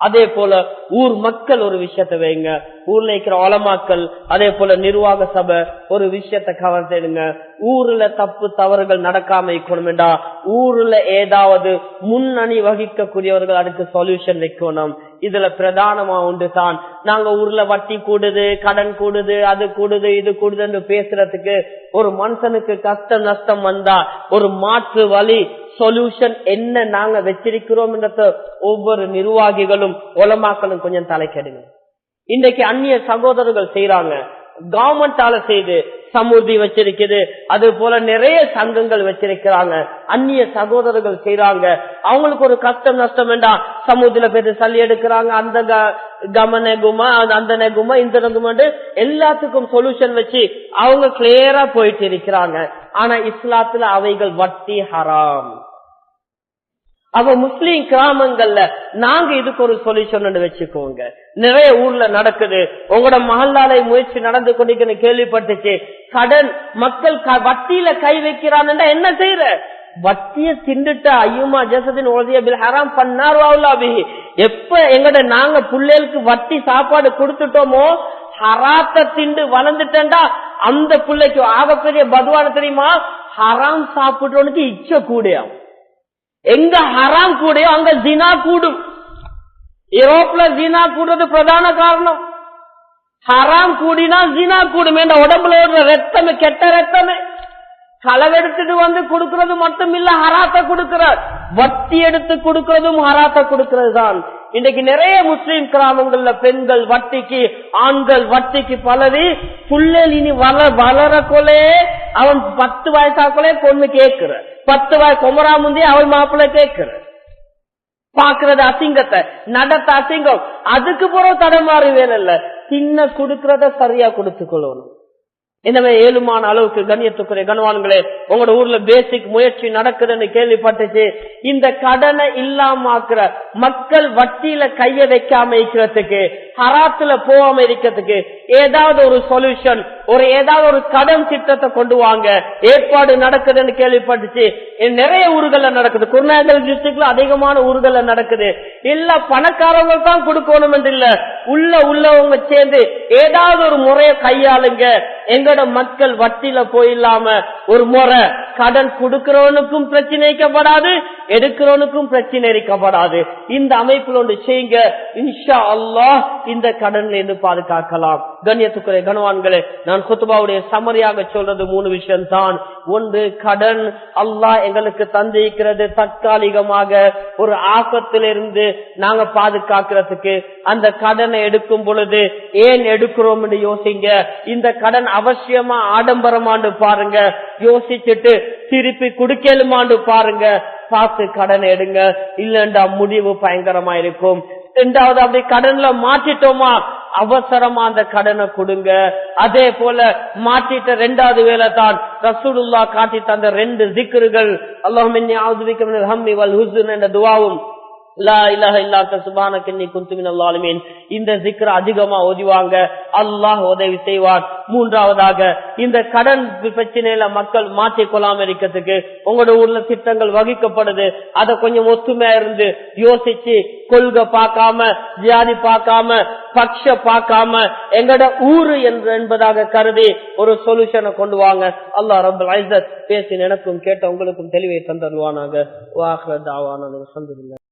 அதே போல ஊர் மக்கள் ஒரு விஷயத்தை வைங்க, ஊர்ல இருக்கிற உலமாக்கள், அதே போல நிர்வாக சபை ஒரு விஷயத்தை கவனிடுங்க. ஊர்ல தப்பு தவறுகள் நடக்காம இருக்கணும்டா, ஊர்ல ஏதாவது முன்னணி வகிக்கக்கூடியவர்கள் அதுக்கு சொல்யூஷன் வைக்கணும். இதுல பிரதானமா உண்டு தான், நாங்க ஊர்ல வட்டி கூடுது, கடன் கூடுது, அது கூடுது, இது கூடுதுன்னு பேசுறதுக்கு ஒரு மனுஷனுக்கு கஷ்டம் நஷ்டம் வந்தா ஒரு மாற்று வழி சொல்யூஷன் என்ன நாங்க வச்சிருக்கிறோம் என்ற ஒவ்வொரு நிர்வாகிகளும் உலமாக்களும் கொஞ்சம் தலைக்கெடுங்க. இன்றைக்கு அந்நிய சகோதரர்கள் செய்யறாங்க, கவர்மெண்டால செய்து சமுர்த்தி வச்சிருக்குது, அது போல நிறைய சங்கங்கள் வச்சிருக்கிறாங்க. அந்நிய சகோதரர்கள் செய்யறாங்க, அவங்களுக்கு ஒரு கஷ்டம் நஷ்டம் வேண்டாம், சமுத்தில போய் சல்லி எடுக்கிறாங்க, அந்த கமனகுமா அந்த நெகுமா இந்த நெகுமாண்டு எல்லாத்துக்கும் சொல்யூஷன் வச்சு அவங்க கிளியரா போயிட்டு இருக்கிறாங்க. ஆனா இஸ்லாத்துல அவைகள் வட்டி ஹராம். அவ முஸ்லீம் கிராமங்கள்ல நாங்க இதுக்கு ஒரு சொல்யூஷன் வச்சுக்கோங்க. நிறைய ஊர்ல நடக்குது, உங்களோட மஹல்லாலை முயற்சி நடந்து கொண்டிருக்க கேள்விப்பட்டுச்சு. கடன் மக்கள் வட்டியில கை வைக்கிறான்னு என்ன செய்யற? வட்டிய திண்டுட்ட ஐயுமா ஜசதின் ஓதிய பில் ஹராம் பண்ணாரு. எப்ப எங்கட நாங்க பிள்ளைகளுக்கு வட்டி சாப்பாடு கொடுத்துட்டோமோ ஹராத்த திண்டு வளர்ந்துட்டா அந்த பிள்ளைக்கு ஆகப்பெரிய பதுவான தெரியுமா? ஹராம் சாப்பிட்டோனுக்கு இச்ச கூடையாம். எங்க ஹராம் கூடையோ அங்க ஜினா கூடும். யூரோப்ல ஜினா கூடுறது பிரதான காரணம். ஹராம் கூடினா ஜினா கூடும். உடம்புல ஓடுற ரத்தமே கெட்ட ரத்தமே. களவெடுத்துட்டு வந்து கொடுக்கறது மட்டும் இல்ல, ஹராத்த கொடுக்கிறார். வட்டி எடுத்து கொடுக்கறதும் ஹராத்த கொடுக்கிறது தான். இன்றைக்கு நிறைய முஸ்லீம் கிராமங்கள்ல பெண்கள் வட்டிக்கு, ஆண்கள் வட்டிக்கு பலவி புள்ளல் இனி வளரக்கொலே அவன் 10 வயசாக்கொலே பொண்ணு கேட்கிற, 10 வயசு கொமரா முந்தி அவள் மாப்பிள்ள கேட்கிற, பாக்குறது அசிங்கத்தை, நடத்த அசிங்கம். அதுக்கு பிறகு தடமாறு வேலை இல்ல, சின்ன கொடுக்கறத சரியா கொடுத்துக் கொள்ளணும். எனவே ஏழுமான அளவுக்கு கண்ணியத்துக்குரிய கனவான்களே, உங்களோட ஊர்ல பேசிக் முயற்சி நடக்குதுன்னு கேள்விப்பட்டுச்சு. இந்த கடனை இல்லாமக்கிற மக்கள் வட்டியில கைய வைக்காம இருக்கிறதுக்கு, ஹராத்துல போகாம இருக்கிறதுக்கு ஏதாவது ஒரு சொல்யூஷன், ஏதாவது ஒரு கடன் திட்டத்தை கொண்டு வாங்க. ஏற்பாடு நடக்குதுன்னு கேள்விப்பட்டுச்சு. நிறைய ஊர்கள்ல நடக்குது. குருநாகல் டிஸ்ட்ரிக்ட்ல அதிகமான ஊர்கள்ல நடக்குது. எல்லா பணக்காரங்க தான் கொடுக்கணும் என்று இல்ல, உள்ளவங்க சேர்ந்து ஏதாவது ஒரு முறையை கையாளுங்க. எங்கட மக்கள் வட்டில போயில்லாம ஒரு முறை கடன் கொடுக்கிறவனுக்கும் பிரச்சனை இருக்கப்படாது, எடுக்கிறவனுக்கும் பிரச்சனை இருக்கப்படாது. இந்த அமைப்பில் ஒன்று செய்யுங்க, இன்ஷா அல்லாஹ் இந்த கடன்ல இருந்து பாதுகாக்கலாம். கண்ணியத்துக்குரிய கனவான்களே, நான் குத்துபாவுடைய சமரியாக சொல்றது 3 விஷயம் தான். ஒன்று, கடன் அல்லாஹ் எங்களுக்கு தந்திருக்கிறது தற்காலிகமாக ஒரு ஆபத்திலிருந்து நாங்க பாதுகாக்கிறதுக்கு. அந்த கடனை எடுக்கும் பொழுது ஏன் எடுக்கிறோம் என்று யோசிங்க. இந்த கடன் அவசியமா ஆடம்பரமாண்டு பாருங்க, யோசிச்சுட்டு திருப்பி குடுக்கலுமாண்டு பாருங்க, பார்த்து கடன் எடுங்க. இல்லண்டா முடிவு பயங்கரமா இருக்கும். இரண்டாவது, அப்படி கடன்ல மாட்டிட்டோமா அவசரமா அந்த கடனை கொடுங்க. அதே போல மாட்டிட்ட 2வது வேலை தான் ரசூலுல்லாஹ் காட்டி தந்த 2 ஜிக்ருகள், அல்லாஹும்ம இன்னி அஊது பிக மினல் ஹம்மி வல் ஹுஸ்ன் என்ற துஆவும் லா இலாஹ இல்லா அன்த சுப்ஹானக இன்னி குன்து மினல் ஸாலிமீன். இந்த ஜிக்ர அதிகமா ஓதிவாங்க, அல்லாஹ் உதவி செய்வார். மூன்றாவதாக, இந்த கடன் பிரச்சனையில மக்கள் மாற்றிக்கொள்ளாம இருக்கிறதுக்கு உங்களோட ஊர்ல திட்டங்கள் வகிக்கப்படுது, அதை கொஞ்சம் ஒத்துமையா இருந்து யோசிச்சு, கொள்கை பார்க்காம, ஜாதி பார்க்காம, பட்ச பார்க்காம, எங்கட ஊரு என்பதாக கருதி ஒரு சொல்யூஷனை கொண்டு வாங்க. அல்லாஹ் ரப்பல் இஸ்ஸத் பேசி எனக்கும் கேட்ட உங்களுக்கும் தெளிவை தந்தருவானாக. வாஹிர தஅவானா அல்ஹம்துலில்லாஹ்.